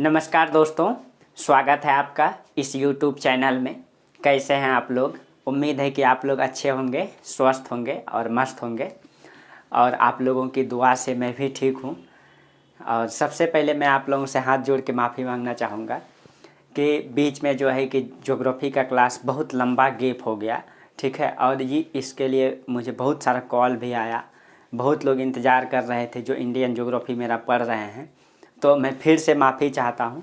नमस्कार दोस्तों, स्वागत है आपका इस YouTube चैनल में। कैसे हैं आप लोग? उम्मीद है कि आप लोग अच्छे होंगे, स्वस्थ होंगे और मस्त होंगे। और आप लोगों की दुआ से मैं भी ठीक हूँ। और सबसे पहले मैं आप लोगों से हाथ जोड़ के माफ़ी मांगना चाहूँगा कि बीच में जो है कि ज्योग्राफी का क्लास बहुत लंबा गैप हो गया, ठीक है। और ये इसके लिए मुझे बहुत सारा कॉल भी आया, बहुत लोग इंतज़ार कर रहे थे जो इंडियन ज्योग्राफी मेरा पढ़ रहे हैं। तो मैं फिर से माफ़ी चाहता हूँ।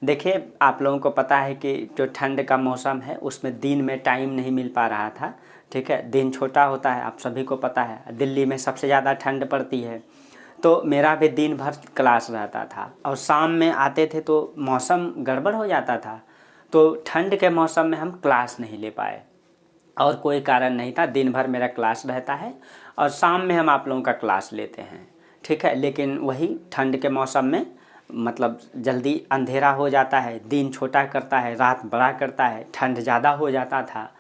देखिए, आप लोगों को पता है कि जो ठंड का मौसम है उसमें दिन में टाइम नहीं मिल पा रहा था, ठीक है। दिन छोटा होता है, आप सभी को पता है। दिल्ली में सबसे ज़्यादा ठंड पड़ती है, तो मेरा भी दिन भर क्लास रहता था और शाम में आते थे तो मौसम गड़बड़ हो जाता था। तो ठंड के मौसम में हम क्लास नहीं ले पाए और कोई कारण नहीं था। दिन भर मेरा क्लास रहता है और शाम में हम आप लोगों का क्लास लेते हैं, ठीक है। लेकिन वही ठंड के मौसम में मतलब जल्दी अंधेरा हो जाता है, दिन छोटा करता है, रात बड़ा करता है, ठंड ज़्यादा हो जाता था,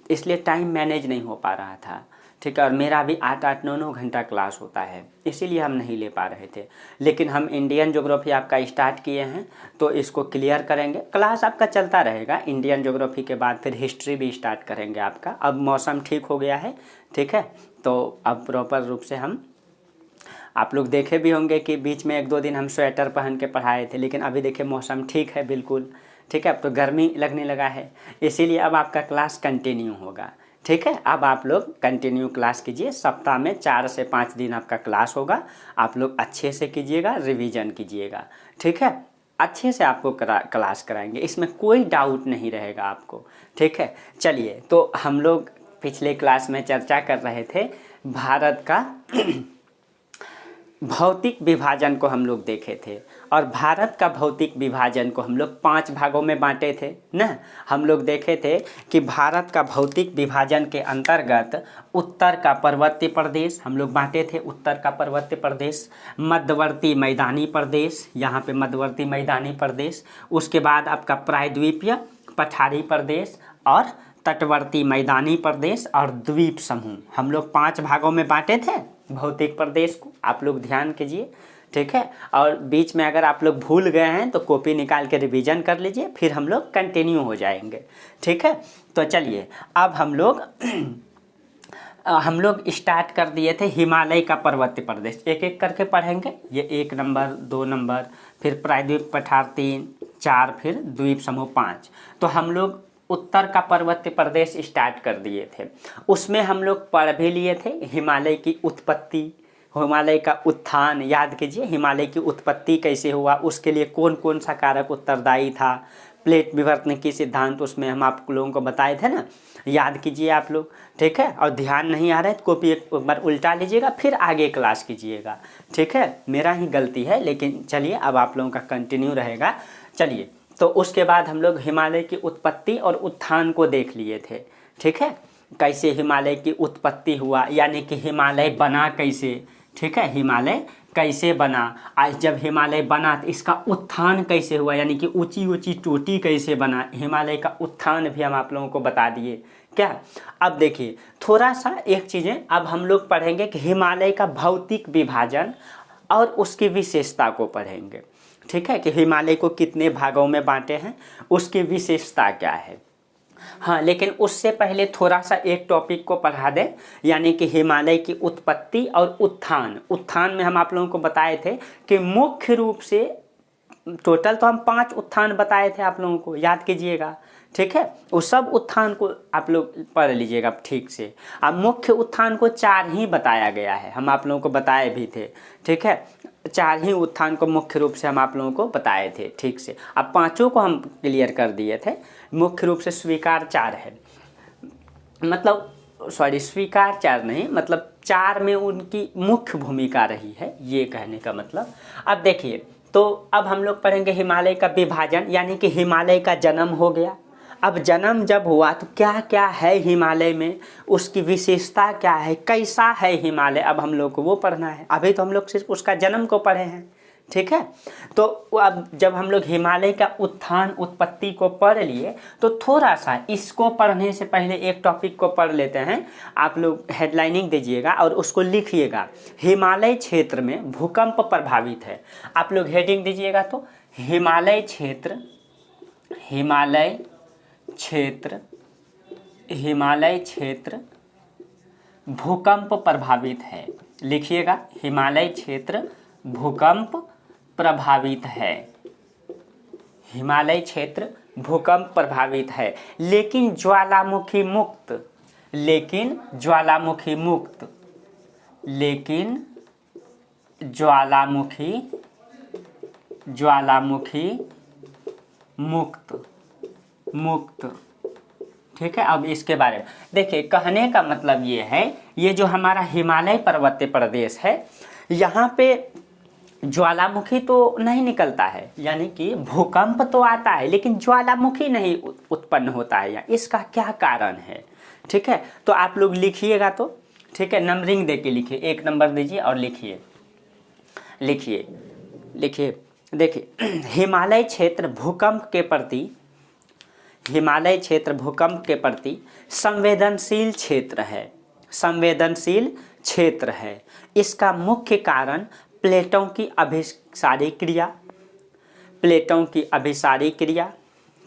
इसलिए टाइम मैनेज नहीं हो पा रहा था, ठीक है। और मेरा भी 8-8 9-9 घंटा क्लास होता है, इसीलिए हम नहीं ले पा रहे थे। लेकिन हम इंडियन ज्योग्राफी आपका स्टार्ट किए हैं तो इसको क्लियर करेंगे। क्लास आपका चलता रहेगा, इंडियन ज्योग्राफी के बाद फिर हिस्ट्री भी स्टार्ट करेंगे आपका। अब मौसम ठीक हो गया है, ठीक है। तो अब प्रॉपर रूप से हम, आप लोग देखे भी होंगे कि बीच में 1-2 दिन हम स्वेटर पहन के पढ़ाए थे, लेकिन अभी देखिए मौसम ठीक है बिल्कुल, ठीक है। अब तो गर्मी लगने लगा है, इसीलिए अब आपका क्लास कंटिन्यू होगा, ठीक है। अब आप लोग कंटिन्यू क्लास कीजिए। सप्ताह में 4 से 5 दिन आपका क्लास होगा। आप लोग अच्छे से कीजिएगा, रिवीजन कीजिएगा, ठीक है। अच्छे से आपको क्लास कराएंगे, इसमें कोई डाउट नहीं रहेगा आपको, ठीक है। चलिए, तो हम लोग पिछले क्लास में चर्चा कर रहे थे भारत का भौतिक विभाजन को हम लोग देखे थे। और भारत का भौतिक विभाजन को हम लोग 5 भागों में बांटे थे ना। हम लोग देखे थे कि भारत का भौतिक विभाजन के अंतर्गत उत्तर का पर्वतीय प्रदेश हम लोग बांटे थे, उत्तर का पर्वतीय प्रदेश, मध्यवर्ती मैदानी प्रदेश, यहाँ पे मध्यवर्ती मैदानी प्रदेश, उसके बाद आपका प्रायद्वीपीय पठारी प्रदेश और तटवर्ती मैदानी प्रदेश और द्वीप समूह, हम लोग 5 भागों में बांटे थे भौतिक प्रदेश को। आप लोग ध्यान कीजिए, ठीक है। और बीच में अगर आप लोग भूल गए हैं तो कॉपी निकाल के रिवीजन कर लीजिए, फिर हम लोग कंटिन्यू हो जाएंगे, ठीक है। तो चलिए, अब हम लोग स्टार्ट कर दिए थे हिमालय का पर्वतीय प्रदेश। एक एक करके पढ़ेंगे, ये 1 नंबर, 2 नंबर, फिर प्रायद्वीप पठार 3, 4, फिर द्वीप समूह 5। तो हम लोग उत्तर का पर्वतीय प्रदेश स्टार्ट कर दिए थे। उसमें हम लोग पढ़ भी लिए थे हिमालय की उत्पत्ति, हिमालय का उत्थान। याद कीजिए, हिमालय की उत्पत्ति कैसे हुआ, उसके लिए कौन कौन सा कारक उत्तरदायी था। प्लेट विवर्तन की सिद्धांत उसमें हम आप लोगों को बताए थे ना, याद कीजिए आप लोग, ठीक है। और ध्यान नहीं आ रहा है तो कॉपी एक बार उल्टा लीजिएगा, फिर आगे क्लास कीजिएगा, ठीक है। मेरा ही गलती है, लेकिन चलिए अब आप लोगों का कंटिन्यू रहेगा। चलिए, तो उसके बाद हम लोग हिमालय की उत्पत्ति और उत्थान को देख लिए थे, ठीक है। कैसे हिमालय की उत्पत्ति हुआ, यानी कि हिमालय बना कैसे, ठीक है। हिमालय कैसे बना, आज जब हिमालय बना तो इसका उत्थान कैसे हुआ, यानी कि ऊंची ऊंची चोटी कैसे बना, हिमालय का उत्थान भी हम आप लोगों को बता दिए क्या। अब देखिए थोड़ा सा एक चीज़ें अब हम लोग पढ़ेंगे कि हिमालय का भौतिक विभाजन और उसकी विशेषता को पढ़ेंगे, ठीक है। कि हिमालय को कितने भागों में बांटे हैं, उसकी विशेषता क्या है। हाँ, लेकिन उससे पहले थोड़ा सा एक टॉपिक को पढ़ा दें, यानी कि हिमालय की उत्पत्ति और उत्थान। उत्थान में हम आप लोगों को बताए थे कि मुख्य रूप से टोटल तो हम 5 उत्थान बताए थे आप लोगों को, याद कीजिएगा, ठीक है। उस सब उत्थान को आप लोग पढ़ लीजिएगा ठीक से। अब मुख्य उत्थान को 4 ही बताया गया है, हम आप लोगों को बताए भी थे, ठीक है। 4 ही उत्थान को मुख्य रूप से हम आप लोगों को बताए थे ठीक से। अब 5 को हम क्लियर कर दिए थे। मुख्य रूप से स्वीकार 4 है, मतलब स्वीकार 4 नहीं, मतलब 4 में उनकी मुख्य भूमिका रही है, ये कहने का मतलब। अब देखिए, तो अब हम लोग पढ़ेंगे हिमालय का विभाजन, यानी कि हिमालय का जन्म हो गया। अब जन्म जब हुआ तो क्या क्या है हिमालय में, उसकी विशेषता क्या है, कैसा है हिमालय, अब हम लोग को वो पढ़ना है। अभी तो हम लोग सिर्फ उसका जन्म को पढ़े हैं, ठीक है। तो अब जब हम लोग हिमालय का उत्थान उत्पत्ति को पढ़ लिए तो थोड़ा सा इसको पढ़ने से पहले एक टॉपिक को पढ़ लेते हैं। आप लोग हेडलाइनिंग दीजिएगा और उसको लिखिएगा, हिमालय क्षेत्र में भूकंप प्रभावित है। आप लोग हेडिंग दीजिएगा तो हिमालय क्षेत्र, हिमालय क्षेत्र, हिमालय क्षेत्र भूकंप प्रभावित है। लिखिएगा, हिमालय क्षेत्र भूकंप प्रभावित है, हिमालय क्षेत्र भूकंप प्रभावित है, लेकिन ज्वालामुखी मुक्त, लेकिन ज्वालामुखी मुक्त, लेकिन ज्वालामुखी, ज्वालामुखी मुक्त, मुक्त। ठीक है। अब इसके बारे में देखिए, कहने का मतलब ये है, ये जो हमारा हिमालय पर्वतीय प्रदेश है यहाँ पे ज्वालामुखी तो नहीं निकलता है, यानी कि भूकंप तो आता है लेकिन ज्वालामुखी नहीं उत्पन्न होता है। इसका क्या कारण है? ठीक है, तो आप लोग लिखिएगा तो ठीक है, नंबरिंग दे के लिखिए, 1 नंबर दीजिए और लिखिए, लिखिए, लिखिए। देखिए, हिमालय क्षेत्र भूकंप के प्रति, हिमालय क्षेत्र भूकंप के प्रति संवेदनशील क्षेत्र है, संवेदनशील क्षेत्र है। इसका मुख्य कारण प्लेटों की अभिसारी क्रिया, प्लेटों की अभिसारी क्रिया,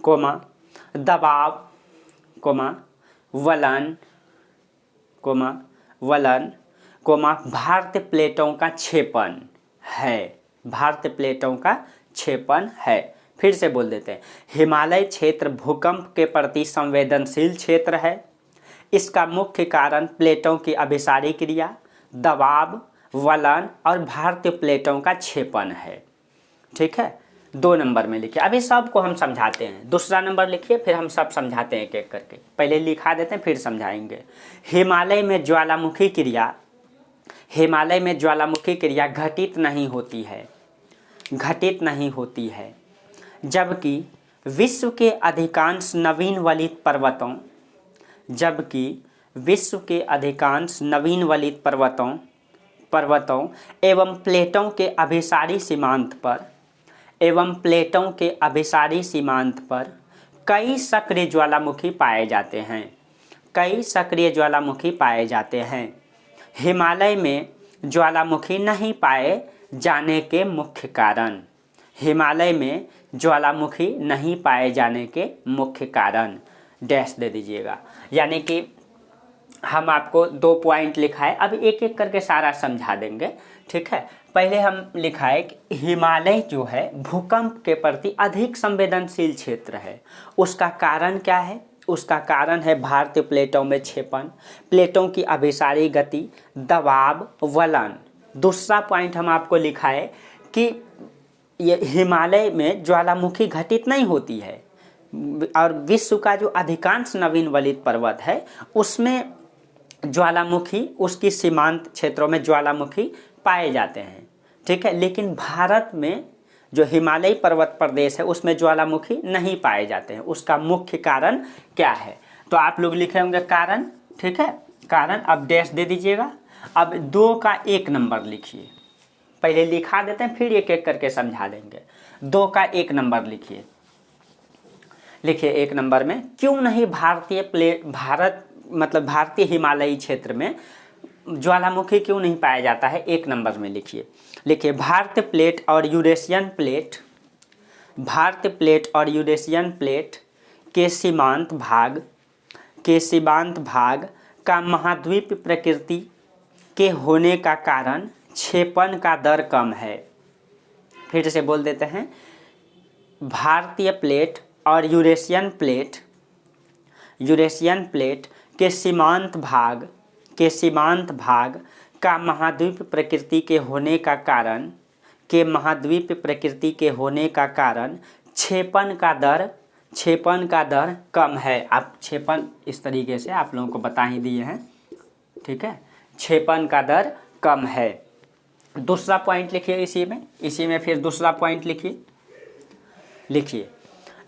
कोमा दबाव, कोमा वलन, कोमा वलन, कोमा भारतीय प्लेटों का क्षेपण है, भारतीय प्लेटों का क्षेपण है। फिर से बोल देते हैं, हिमालय क्षेत्र भूकंप के प्रति संवेदनशील क्षेत्र है। इसका मुख्य कारण प्लेटों की अभिसारी क्रिया, दबाव, वलन और भारतीय प्लेटों का क्षेपण है। ठीक है, 2 नंबर में लिखिए। अभी सबको हम समझाते हैं, दूसरा नंबर लिखिए, फिर हम सब समझाते हैं एक एक करके। पहले लिखा देते हैं फिर समझाएंगे। हिमालय में ज्वालामुखी क्रिया, हिमालय में ज्वालामुखी क्रिया घटित नहीं होती है, घटित नहीं होती है, जबकि विश्व के अधिकांश नवीन वलित पर्वतों, जबकि विश्व के अधिकांश नवीन वलित पर्वतों, पर्वतों एवं प्लेटों के अभिसारी सीमांत पर, एवं प्लेटों के अभिसारी सीमांत पर कई सक्रिय ज्वालामुखी पाए जाते हैं, कई सक्रिय ज्वालामुखी पाए जाते हैं। हिमालय में ज्वालामुखी नहीं पाए जाने के मुख्य कारण, हिमालय में ज्वालामुखी नहीं पाए जाने के मुख्य कारण डैश दे दीजिएगा। यानी कि हम आपको 2 पॉइंट लिखा है, अब एक एक करके सारा समझा देंगे। ठीक है, पहले हम लिखा है कि हिमालय जो है भूकंप के प्रति अधिक संवेदनशील क्षेत्र है। उसका कारण क्या है? उसका कारण है भारतीय प्लेटों में क्षेपण, प्लेटों की अभिसारी गति, दबाव, वलन। दूसरा पॉइंट हम आपको लिखा है कि ये हिमालय में ज्वालामुखी घटित नहीं होती है और विश्व का जो अधिकांश नवीन वलित पर्वत है उसमें ज्वालामुखी, उसकी सीमांत क्षेत्रों में ज्वालामुखी पाए जाते हैं। ठीक है, लेकिन भारत में जो हिमालय पर्वत प्रदेश है उसमें ज्वालामुखी नहीं पाए जाते हैं। उसका मुख्य कारण क्या है? तो आप लोग लिखे होंगे कारण। ठीक है, कारण अब डैश दे दीजिएगा। अब 2 का 1 नंबर लिखिए, पहले लिखा देते हैं फिर एक एक करके समझा देंगे। 2 का 1 नंबर लिखिए, लिखिए 1 नंबर में क्यों नहीं भारतीय हिमालयी क्षेत्र में ज्वालामुखी क्यों नहीं पाया जाता है? 1 नंबर में लिखिए, लिखिए भारतीय प्लेट और यूरेशियन प्लेट, भारतीय प्लेट और यूरेशियन प्लेट के सीमांत भाग, के सीमांत भाग का महाद्वीप प्रकृति के होने का कारण क्षेपण का दर कम है। फिर से बोल देते हैं, भारतीय प्लेट और यूरेशियन प्लेट, यूरेशियन प्लेट के सीमांत भाग, के सीमांत भाग का महाद्वीप प्रकृति के होने का कारण, के महाद्वीप प्रकृति के होने का कारण क्षेपण का दर, क्षेपण का दर कम है। आप क्षेपण इस तरीके से आप लोगों को बता ही दिए हैं। ठीक है, क्षेपण का दर कम है। दूसरा पॉइंट लिखिए इसी में फिर दूसरा पॉइंट लिखिए, लिखिए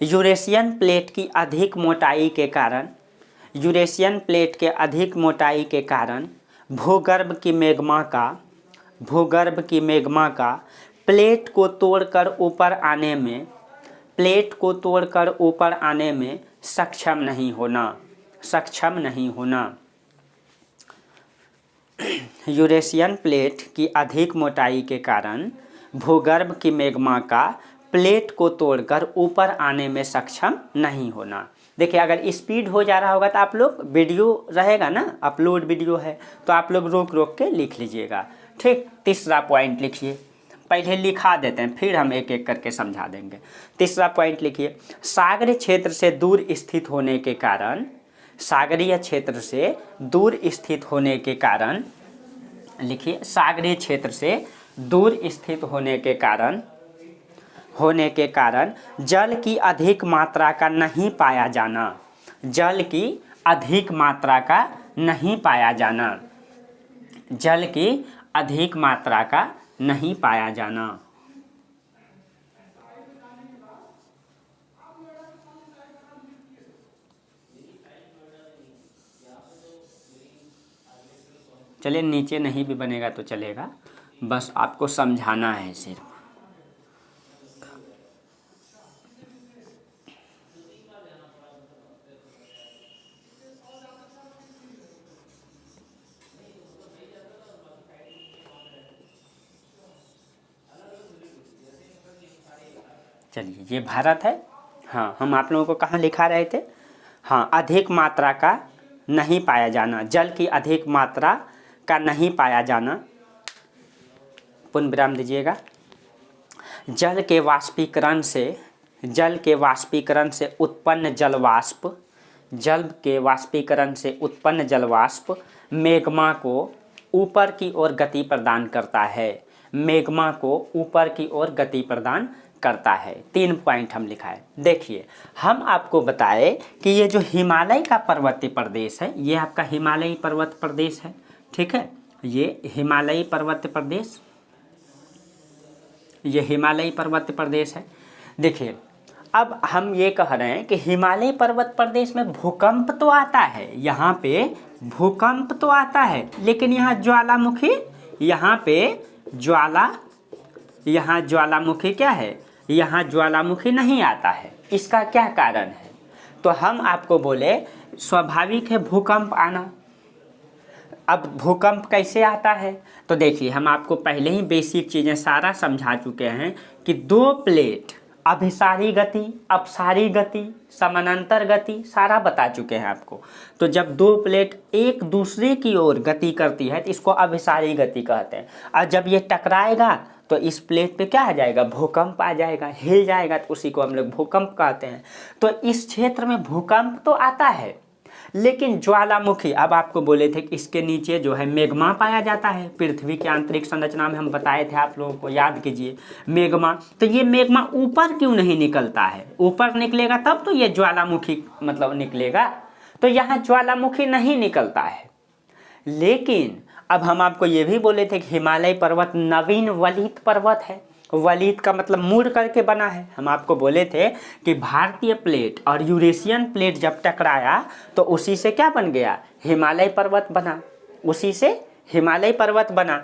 यूरेशियन प्लेट की अधिक मोटाई के कारण, यूरेशियन प्लेट के अधिक मोटाई के कारण भूगर्भ की मैग्मा का, भूगर्भ की मैग्मा का प्लेट को तोड़कर ऊपर आने में, प्लेट को तोड़कर ऊपर आने में सक्षम नहीं होना, सक्षम नहीं होना। यूरेशियन प्लेट की अधिक मोटाई के कारण भूगर्भ की मैग्मा का प्लेट को तोड़कर ऊपर आने में सक्षम नहीं होना। देखिए, अगर स्पीड हो जा रहा होगा तो आप लोग, वीडियो रहेगा ना, अपलोड वीडियो है, तो आप लोग रोक रोक के लिख लीजिएगा। ठीक, तीसरा पॉइंट लिखिए, पहले लिखा देते हैं फिर हम एक एक करके समझा देंगे। तीसरा पॉइंट लिखिए, सागरीय क्षेत्र से दूर स्थित होने के कारण, सागरीय क्षेत्र से दूर स्थित होने के कारण, लिखिए, सागरीय क्षेत्र से दूर स्थित होने के कारण जल की अधिक मात्रा का नहीं पाया जाना, जल की अधिक मात्रा का नहीं पाया जाना, जल की अधिक मात्रा का नहीं पाया जाना। चलिए, नीचे नहीं भी बनेगा तो चलेगा, बस आपको समझाना है सिर्फ। चलिए, ये भारत है। हाँ, हम आप लोगों को कहाँ लिखा रहे थे? हाँ, अधिक मात्रा का नहीं पाया जाना, जल की अधिक मात्रा का नहीं पाया जाना। पूर्ण विराम दीजिएगा। जल के वाष्पीकरण से, जल के वाष्पीकरण से उत्पन्न जलवाष्प, जल के वाष्पीकरण से उत्पन्न जलवाष्प मैग्मा को ऊपर की ओर गति प्रदान करता है, मैग्मा को ऊपर की ओर गति प्रदान करता है। 3 पॉइंट हम लिखा है। देखिए, हम आपको बताए कि ये जो हिमालय का पर्वतीय प्रदेश है, ये आपका हिमालयी पर्वत प्रदेश है। ठीक है, ये हिमालयी पर्वतीय प्रदेश, ये हिमालयी पर्वतीय प्रदेश है। देखिए, अब हम ये कह रहे हैं कि हिमालय पर्वत प्रदेश में भूकंप तो आता है, यहाँ पे भूकंप तो आता है, लेकिन यहाँ ज्वालामुखी, यहाँ पे यहाँ ज्वालामुखी क्या है, यहाँ ज्वालामुखी नहीं आता है। इसका क्या कारण है? तो हम आपको बोले स्वाभाविक है भूकंप आना। अब भूकंप कैसे आता है? तो देखिए, हम आपको पहले ही बेसिक चीज़ें सारा समझा चुके हैं कि 2 प्लेट, अभिसारी गति, अपसारी गति, समानांतर गति सारा बता चुके हैं आपको। तो जब 2 प्लेट एक दूसरे की ओर गति करती है तो इसको अभिसारी गति कहते हैं। और जब ये टकराएगा तो इस प्लेट पे क्या आ जाएगा? भूकंप आ जाएगा, हिल जाएगा, तो उसी को हम लोग भूकंप कहते हैं। तो इस क्षेत्र में भूकंप तो आता है, लेकिन ज्वालामुखी, अब आपको बोले थे कि इसके नीचे जो है मैग्मा पाया जाता है। पृथ्वी की आंतरिक संरचना में हम बताए थे, आप लोगों को याद कीजिए, मैग्मा। तो ये मैग्मा ऊपर क्यों नहीं निकलता है? ऊपर निकलेगा तब तो ये ज्वालामुखी मतलब निकलेगा। तो यहाँ ज्वालामुखी नहीं निकलता है। लेकिन अब हम आपको ये भी बोले थे कि हिमालय पर्वत नवीन वलित पर्वत है। वलित का मतलब मुड़ करके बना है। हम आपको बोले थे कि भारतीय प्लेट और यूरेशियन प्लेट जब टकराया तो उसी से क्या बन गया? हिमालय पर्वत बना, उसी से हिमालय पर्वत बना।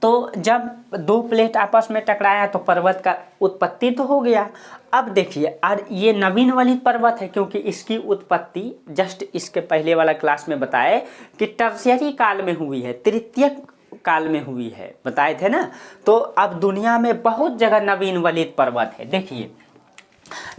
तो जब 2 प्लेट आपस में टकराया तो पर्वत का उत्पत्ति तो हो गया। अब देखिए, और ये नवीन वलित पर्वत है क्योंकि इसकी उत्पत्ति जस्ट इसके पहले वाला क्लास में बताए कि टर्शियरी काल में हुई है, तृतीयक काल में हुई है, बताए थे ना। तो अब दुनिया में बहुत जगह नवीन वलित पर्वत है। देखिए,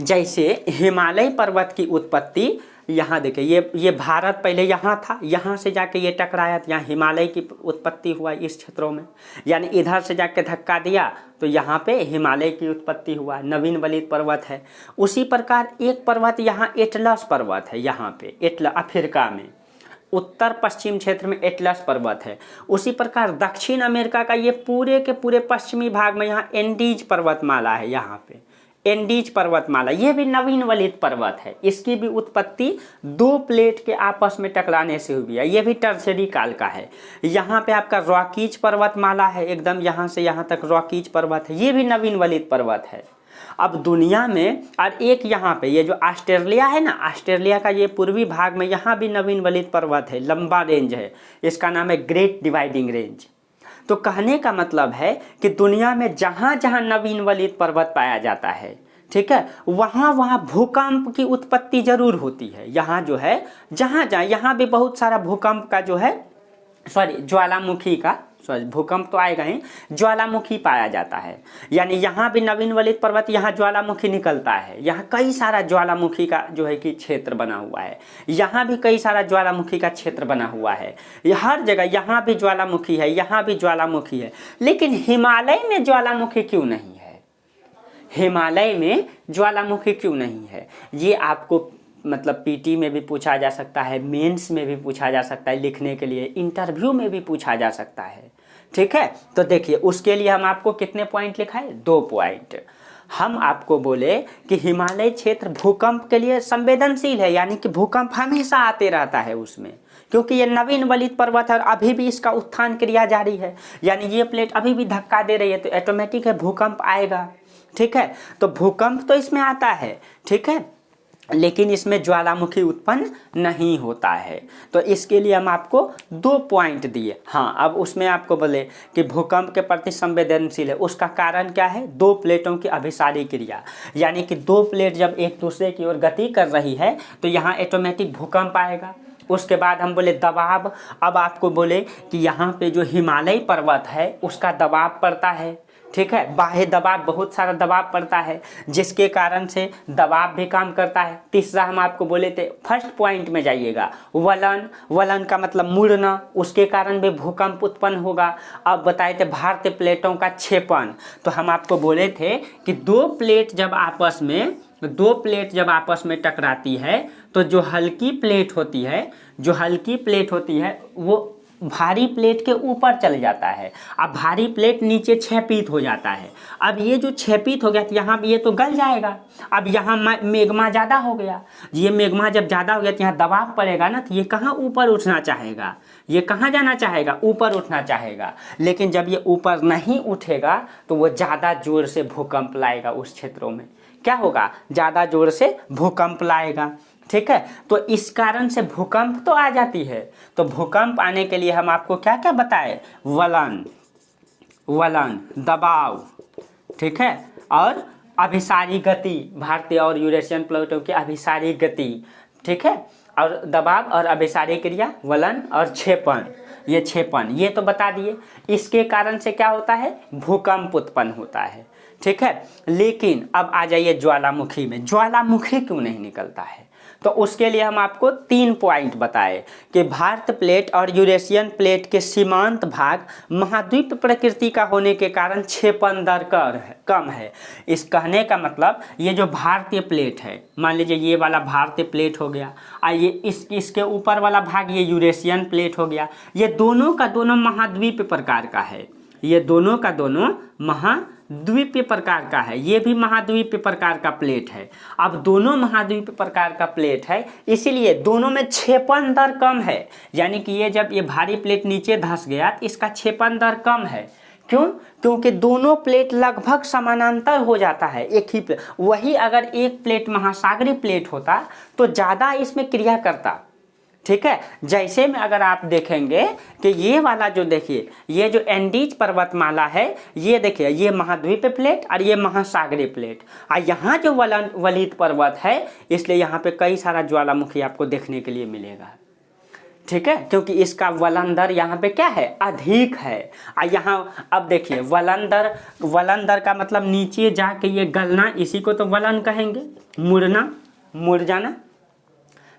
जैसे हिमालय पर्वत की उत्पत्ति यहाँ देखिए, ये भारत पहले यहाँ था, यहाँ से जाके ये टकराया, यहाँ हिमालय की उत्पत्ति हुआ इस क्षेत्रों में। यानी इधर से जाके धक्का दिया तो यहाँ पे हिमालय की उत्पत्ति हुआ, नवीन वलित पर्वत है। उसी प्रकार एक पर्वत यहाँ एटलस पर्वत है, यहाँ पे एटलस, अफ्रीका में उत्तर पश्चिम क्षेत्र में एटलस पर्वत है। उसी प्रकार दक्षिण अमेरिका का ये पूरे के पूरे पश्चिमी भाग में यहाँ एंडीज पर्वतमाला है, यहाँ पे एंडीज पर्वतमाला, ये भी नवीन वलित पर्वत है। इसकी भी उत्पत्ति 2 प्लेट के आपस में टकराने से हुई है, ये भी टर्शियरी काल का है। यहाँ पे आपका रॉकीज पर्वतमाला है, एकदम यहाँ से यहाँ तक रॉकीज पर्वत है, ये भी नवीन वलित पर्वत है। अब दुनिया में, और एक यहाँ पे ये जो ऑस्ट्रेलिया है ना, ऑस्ट्रेलिया का ये पूर्वी भाग में यहाँ भी नवीन वलित पर्वत है, लंबा रेंज है, इसका नाम है ग्रेट डिवाइडिंग रेंज। तो कहने का मतलब है कि दुनिया में जहाँ जहाँ नवीन वलित पर्वत पाया जाता है, ठीक है, वहाँ वहाँ भूकंप की उत्पत्ति जरूर होती है। यहाँ जो है जहाँ जहाँ यहाँ भी बहुत सारा भूकंप का जो है ज्वालामुखी का भूकंप तो आएगा ही, ज्वालामुखी पाया जाता है। यानी यहाँ भी नवीन वलित पर्वत, यहाँ ज्वालामुखी निकलता है। यहाँ कई सारा ज्वालामुखी का जो है कि क्षेत्र बना हुआ है। यहाँ भी कई सारा ज्वालामुखी का क्षेत्र बना हुआ है। हर जगह यहाँ भी ज्वालामुखी है, यहाँ भी ज्वालामुखी है। लेकिन हिमालय में ज्वालामुखी क्यों नहीं है? हिमालय में ज्वालामुखी क्यों नहीं है? ये आपको मतलब पीटी में भी पूछा जा सकता है, मेंस में भी पूछा जा सकता है, लिखने के लिए इंटरव्यू में भी पूछा जा सकता है। ठीक है, तो देखिए उसके लिए हम आपको कितने पॉइंट लिखाए? 2 पॉइंट। हम आपको बोले कि हिमालय क्षेत्र भूकंप के लिए संवेदनशील है, यानी कि भूकंप हमेशा आते रहता है उसमें, क्योंकि ये नवीन वलित पर्वत है और अभी भी इसका उत्थान क्रिया जारी है। यानी ये प्लेट अभी भी धक्का दे रही है, तो ऑटोमेटिक है भूकंप आएगा। ठीक है, तो भूकंप तो इसमें आता है, ठीक है, लेकिन इसमें ज्वालामुखी उत्पन्न नहीं होता है। तो इसके लिए हम आपको 2 पॉइंट दिए। हाँ, अब उसमें आपको बोले कि भूकंप के प्रति संवेदनशील है, उसका कारण क्या है? 2 प्लेटों की अभिसारी क्रिया, यानी कि 2 प्लेट जब एक दूसरे की ओर गति कर रही है तो यहाँ ऑटोमेटिक भूकंप आएगा। उसके बाद हम बोले दबाव। अब आपको बोले कि यहाँ पे जो हिमालय पर्वत है उसका दबाव पड़ता है, ठीक है, बाह्य दबाव, बहुत सारा दबाव पड़ता है, जिसके कारण से दबाव भी काम करता है। तीसरा हम आपको बोले थे, फर्स्ट पॉइंट में जाइएगा, वलन। वलन का मतलब मुड़ना, उसके कारण भी भूकंप उत्पन्न होगा। अब बताए थे भारतीय प्लेटों का क्षेपण। तो हम आपको बोले थे कि 2 प्लेट जब आपस में टकराती है तो जो हल्की प्लेट होती है वो भारी प्लेट के ऊपर चले जाता है। अब भारी प्लेट नीचे क्षैपित हो जाता है। अब ये जो क्षैपित हो गया तो यहाँ ये तो गल जाएगा। अब यहाँ मेग्मा ज़्यादा हो गया, ये मेग्मा जब ज़्यादा हो गया तो यहाँ दबाव पड़ेगा ना, तो ये कहाँ ऊपर उठना चाहेगा, ये कहाँ जाना चाहेगा? ऊपर उठना चाहेगा। लेकिन जब ये ऊपर नहीं उठेगा तो वो ज़्यादा जोर से भूकंप लाएगा। उस क्षेत्रों में क्या होगा? ज़्यादा जोर से भूकंप लाएगा। ठीक है, तो इस कारण से भूकंप तो आ जाती है। तो भूकंप आने के लिए हम आपको क्या क्या बताए? वलन, दबाव, ठीक है, और अभिसारी गति, भारतीय और यूरेशियन प्लेटों की अभिसारी गति, ठीक है, और दबाव और अभिसारी क्रिया, वलन और क्षेपण, ये तो बता दिए। इसके कारण से क्या होता है? भूकंप उत्पन्न होता है। ठीक है, लेकिन अब आ जाइए ज्वालामुखी में। ज्वालामुखी क्यों नहीं निकलता है? तो उसके लिए हम आपको 3 पॉइंट बताए कि भारत प्लेट और यूरेशियन प्लेट के सीमांत भाग महाद्वीप प्रकृति का होने के कारण क्षेपण दर कम है। इस कहने का मतलब ये जो भारतीय प्लेट है, मान लीजिए ये वाला भारतीय प्लेट हो गया, ये इसके ऊपर वाला भाग ये यूरेशियन प्लेट हो गया। ये दोनों का दोनों महाद्वीप प्रकार का है, ये दोनों का दोनों महाद्वीपीय प्रकार का है। ये भी महाद्वीपीय प्रकार का प्लेट है। अब दोनों महाद्वीपीय प्रकार का प्लेट है, इसीलिए दोनों में क्षेपण दर कम है। यानी कि ये जब ये भारी प्लेट नीचे धंस गया तो इसका क्षेपण दर कम है। क्यों? क्योंकि दोनों प्लेट लगभग समानांतर हो जाता है एक ही प्लेट। वही अगर एक प्लेट महासागरीय प्लेट होता तो ज़्यादा इसमें क्रिया करता। ठीक है, जैसे में अगर आप देखेंगे कि ये वाला जो देखिए, ये जो एंडीज पर्वतमाला है, ये देखिए, ये महाद्वीपीय प्लेट और ये महासागरीय प्लेट, और यहाँ जो वलित पर्वत है, इसलिए यहाँ पे कई सारा ज्वालामुखी आपको देखने के लिए मिलेगा। ठीक है, क्योंकि इसका वलन दर यहाँ पे क्या है? अधिक है। और यहाँ अब देखिए वलन दर का मतलब नीचे जाके ये गलना, इसी को तो वलन कहेंगे, मुड़ना, मुड़ जाना।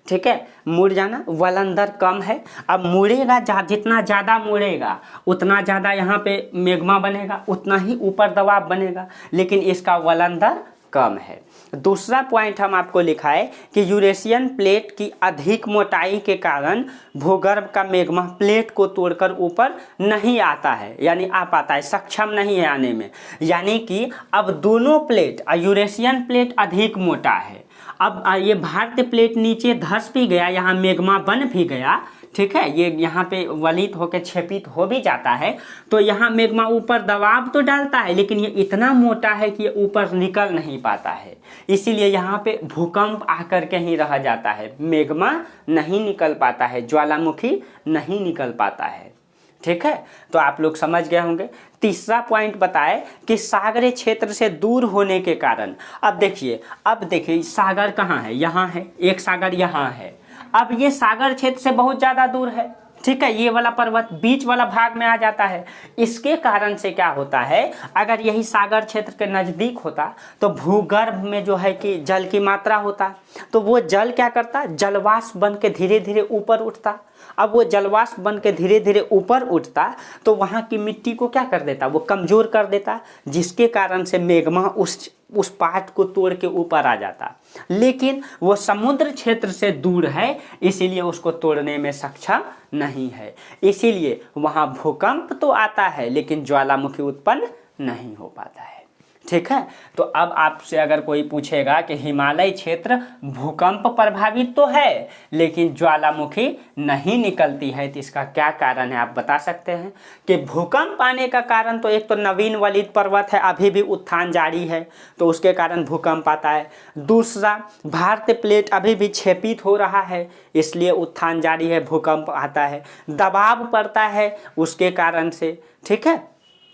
ठीक है, मुड़ जाना, वलन दर कम है। अब मुड़ेगा, जितना ज़्यादा मुड़ेगा उतना ज़्यादा यहाँ पे मेग्मा बनेगा, उतना ही ऊपर दबाव बनेगा, लेकिन इसका वलन दर कम है। दूसरा पॉइंट हम आपको लिखा है कि यूरेशियन प्लेट की अधिक मोटाई के कारण भूगर्भ का मेग्मा प्लेट को तोड़कर ऊपर नहीं आता है, यानी आ पाता है, सक्षम नहीं है आने में। यानी कि अब दोनों प्लेट, यूरेशियन प्लेट अधिक मोटा है, अब ये भारतीय प्लेट नीचे धंस भी गया, यहाँ मेग्मा बन भी गया, ठीक है, ये यहाँ पे वलित होकर क्षेपित हो भी जाता है, तो यहाँ मेग्मा ऊपर दबाव तो डालता है, लेकिन ये इतना मोटा है कि ये ऊपर निकल नहीं पाता है। इसीलिए यहाँ पे भूकंप आकर के ही रह जाता है, मेग्मा नहीं निकल पाता है, ज्वालामुखी नहीं निकल पाता है। ठीक है, तो आप लोग समझ गए होंगे। तीसरा पॉइंट बताए कि सागरीय क्षेत्र से दूर होने के कारण। अब देखिए सागर कहाँ है, यहाँ है, एक सागर यहाँ है। अब ये सागर क्षेत्र से बहुत ज़्यादा दूर है, ठीक है, ये वाला पर्वत बीच वाला भाग में आ जाता है। इसके कारण से क्या होता है, अगर यही सागर क्षेत्र के नज़दीक होता तो भूगर्भ में जो है कि जल की मात्रा होता, तो वो जल क्या करता, जलवाष्प बन के धीरे धीरे ऊपर उठता। अब वो जलवाष्प बन के धीरे धीरे ऊपर उठता तो वहाँ की मिट्टी को क्या कर देता, वो कमज़ोर कर देता, जिसके कारण से मेग्मा उस पहाड़ को तोड़ के ऊपर आ जाता। लेकिन वो समुद्र क्षेत्र से दूर है, इसीलिए उसको तोड़ने में सक्षम नहीं है। इसीलिए वहाँ भूकंप तो आता है लेकिन ज्वालामुखी उत्पन्न नहीं हो पाता है, ठीक है। तो अब आपसे अगर कोई पूछेगा कि हिमालय क्षेत्र भूकंप प्रभावित तो है लेकिन ज्वालामुखी नहीं निकलती है, तो इसका क्या कारण है आप बता सकते हैं? कि भूकंप आने का कारण तो एक तो नवीन वलित पर्वत है, अभी भी उत्थान जारी है, तो उसके कारण भूकंप आता है। दूसरा, भारतीय प्लेट अभी भी क्षेपित हो रहा है, इसलिए उत्थान जारी है, भूकंप आता है। दबाव पड़ता है उसके कारण से, ठीक है,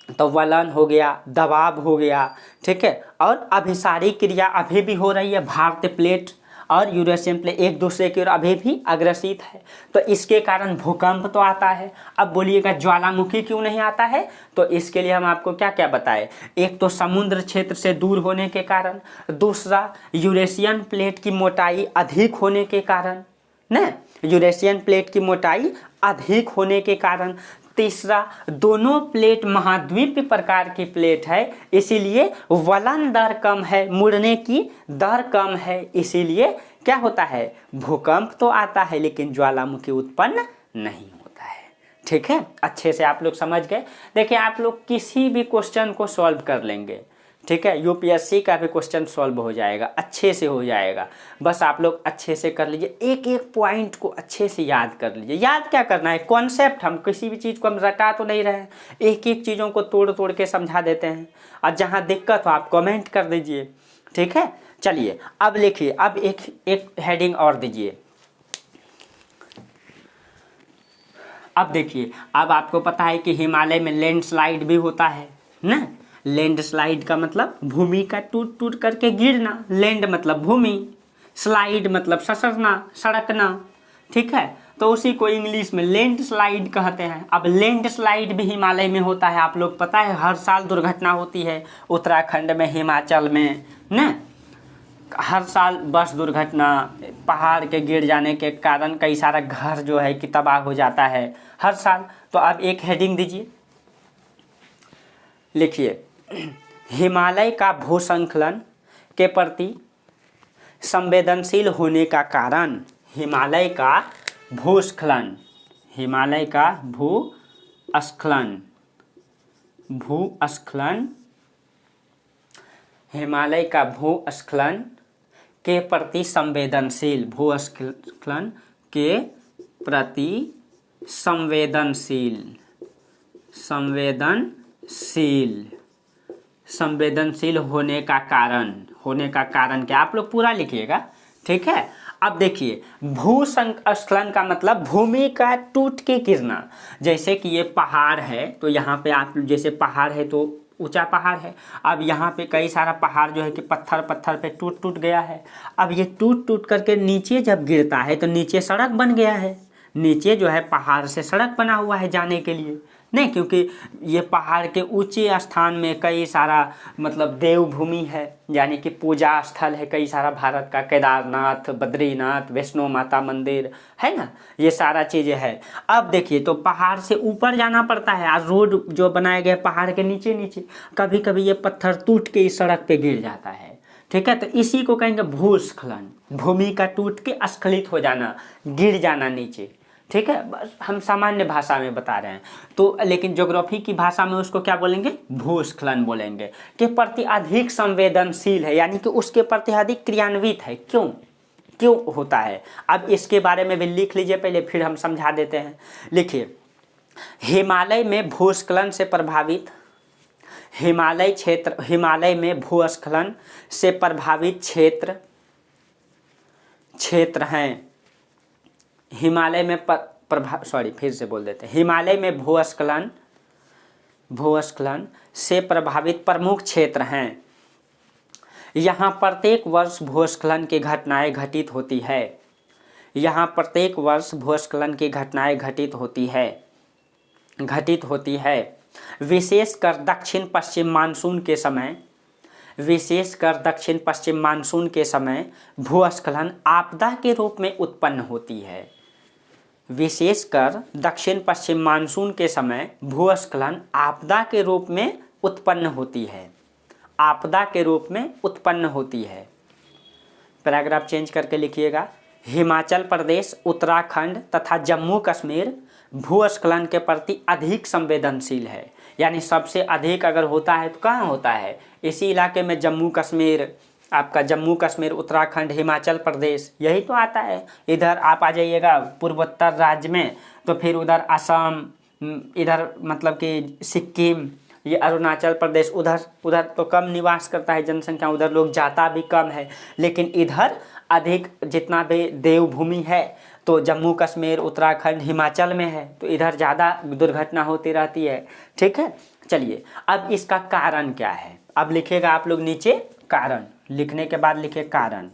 तो वलन हो गया, दबाव हो गया, ठीक है। और अभिसारी क्रिया अभी भी हो रही है, भारतीय प्लेट और यूरेशियन प्लेट एक दूसरे की ओर अभी भी अग्रसित है, तो इसके कारण भूकंप तो आता है। अब बोलिएगा ज्वालामुखी क्यों नहीं आता है, तो इसके लिए हम आपको क्या क्या बताएं। एक तो समुद्र क्षेत्र से दूर होने के कारण, दूसरा यूरेशियन प्लेट की मोटाई अधिक होने के कारण, न यूरेशियन प्लेट की मोटाई अधिक होने के कारण, तीसरा दोनों प्लेट महाद्वीपीय प्रकार की प्लेट है, इसीलिए वलन दर कम है, मुड़ने की दर कम है, इसीलिए क्या होता है, भूकंप तो आता है लेकिन ज्वालामुखी उत्पन्न नहीं होता है, ठीक है। अच्छे से आप लोग समझ गए। देखिए आप लोग किसी भी क्वेश्चन को सॉल्व कर लेंगे, ठीक है, यूपीएससी का भी क्वेश्चन सॉल्व हो जाएगा, अच्छे से हो जाएगा। बस आप लोग अच्छे से कर लीजिए, एक एक पॉइंट को अच्छे से याद कर लीजिए। याद क्या करना है, कॉन्सेप्ट, हम किसी भी चीज़ को हम रटा तो नहीं रहे हैं, एक एक चीज़ों को तोड़ तोड़ के समझा देते हैं, और जहाँ दिक्कत हो आप कमेंट कर दीजिए, ठीक है। चलिए अब लिखिए, अब एक हेडिंग और दीजिए। अब देखिए, अब आपको पता है कि हिमालय में लैंडस्लाइड भी होता है ना। लैंडस्लाइड का मतलब भूमि का टूट टूट करके गिरना, लैंड मतलब भूमि, स्लाइड मतलब ससरना, सड़कना, ठीक है, तो उसी को इंग्लिश में लैंडस्लाइड कहते हैं। अब लैंडस्लाइड भी हिमालय में होता है, आप लोग पता है हर साल दुर्घटना होती है उत्तराखंड में, हिमाचल में न, हर साल बस दुर्घटना, पहाड़ के गिर जाने के कारण कई सारा घर जो है कि तबाह हो जाता है हर साल। तो अब एक हेडिंग दीजिए, लिखिए, हिमालय का भूस्खलन के प्रति संवेदनशील होने का कारण। हिमालय का भूस्खलन, हिमालय का भूस्खलन, हिमालय का भूस्खलन के प्रति संवेदनशील, भूस्खलन के प्रति संवेदनशील होने का कारण क्या, आप लोग पूरा लिखिएगा, ठीक है। अब देखिए, भूस्खलन का मतलब भूमि का टूट के गिरना। जैसे कि ये पहाड़ है, तो यहाँ पे आप जैसे पहाड़ है तो ऊंचा पहाड़ है, अब यहाँ पे कई सारा पहाड़ जो है कि पत्थर पे टूट टूट गया है। अब ये टूट टूट करके नीचे जब गिरता है तो नीचे सड़क बन गया है, नीचे जो है पहाड़ से सड़क बना हुआ है जाने के लिए, नहीं, क्योंकि ये पहाड़ के ऊंचे स्थान में कई सारा मतलब देवभूमि है, यानी कि पूजा स्थल है कई सारा भारत का, केदारनाथ, बद्रीनाथ, वैष्णो माता मंदिर है ना, ये सारा चीज़ें है। अब देखिए, तो पहाड़ से ऊपर जाना पड़ता है, आज रोड जो बनाए गए पहाड़ के नीचे नीचे, कभी कभी ये पत्थर टूट के इस सड़क पे गिर जाता है, ठीक है। तो इसी को कहेंगे भूस्खलन, भूमि का टूट के स्खलित हो जाना, गिर जाना नीचे, ठीक है। बस हम सामान्य भाषा में बता रहे हैं, तो लेकिन ज्योग्राफी की भाषा में उसको क्या बोलेंगे, भूस्खलन बोलेंगे। के प्रति अधिक संवेदनशील है, यानी कि उसके प्रति अधिक क्रियान्वित है। क्यों होता है, अब इसके बारे में भी लिख लीजिए पहले, फिर हम समझा देते हैं। लिखिए, हिमालय में भूस्खलन से प्रभावित, हिमालय में भूस्खलन से प्रभावित क्षेत्र हैं। हिमालय में फिर से बोल देते हैं। हिमालय में भूस्खलन से प्रभावित प्रमुख क्षेत्र हैं। यहाँ प्रत्येक वर्ष भूस्खलन की घटनाएं घटित होती है। यहाँ प्रत्येक वर्ष भूस्खलन की घटनाएं घटित होती है। विशेषकर दक्षिण पश्चिम मानसून के समय भूस्खलन आपदा के रूप में उत्पन्न होती है। विशेषकर दक्षिण पश्चिम मानसून के समय भूस्खलन आपदा के रूप में उत्पन्न होती है। पैराग्राफ चेंज करके लिखिएगा। हिमाचल प्रदेश, उत्तराखंड तथा जम्मू कश्मीर भूस्खलन के प्रति अधिक संवेदनशील है। यानी सबसे अधिक अगर होता है तो कहाँ होता है? इसी इलाके में जम्मू कश्मीर, उत्तराखंड, हिमाचल प्रदेश, यही तो आता है। इधर आप आ जाइएगा पूर्वोत्तर राज्य में तो फिर उधर असम, इधर मतलब कि सिक्किम, ये अरुणाचल प्रदेश, उधर तो कम निवास करता है जनसंख्या, उधर लोग जाता भी कम है। लेकिन इधर अधिक जितना भी देवभूमि है तो जम्मू कश्मीर, उत्तराखंड, हिमाचल में है, तो इधर ज़्यादा दुर्घटना होती रहती है। ठीक है, चलिए अब इसका कारण क्या है? अब लिखिएगा आप लोग नीचे कारण, लिखने के बाद लिखिए कारण।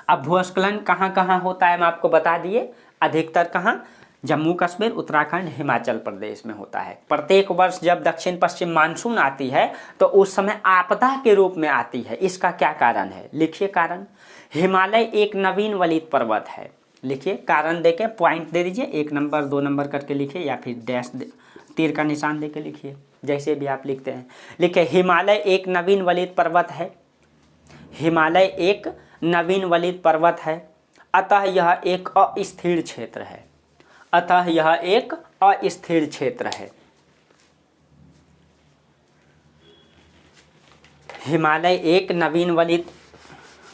अब भूस्खलन कहाँ कहाँ होता है हम आपको बता दिए। अधिकतर कहाँ? जम्मू कश्मीर, उत्तराखंड, हिमाचल प्रदेश में होता है। प्रत्येक वर्ष जब दक्षिण पश्चिम मानसून आती है तो उस समय आपदा के रूप में आती है। इसका क्या कारण है? लिखिए कारण। हिमालय एक नवीन वलित पर्वत है। लिखिए कारण देके पॉइंट दे दीजिए, 1 नंबर 2 नंबर करके लिखिए या फिर डैश तीर का निशान देके लिखिए, जैसे भी आप लिखते हैं। लिखिए हिमालय एक नवीन वलित पर्वत है। हिमालय एक नवीन वलित पर्वत है, अतः यह एक अस्थिर क्षेत्र है। हिमालय एक नवीन वलित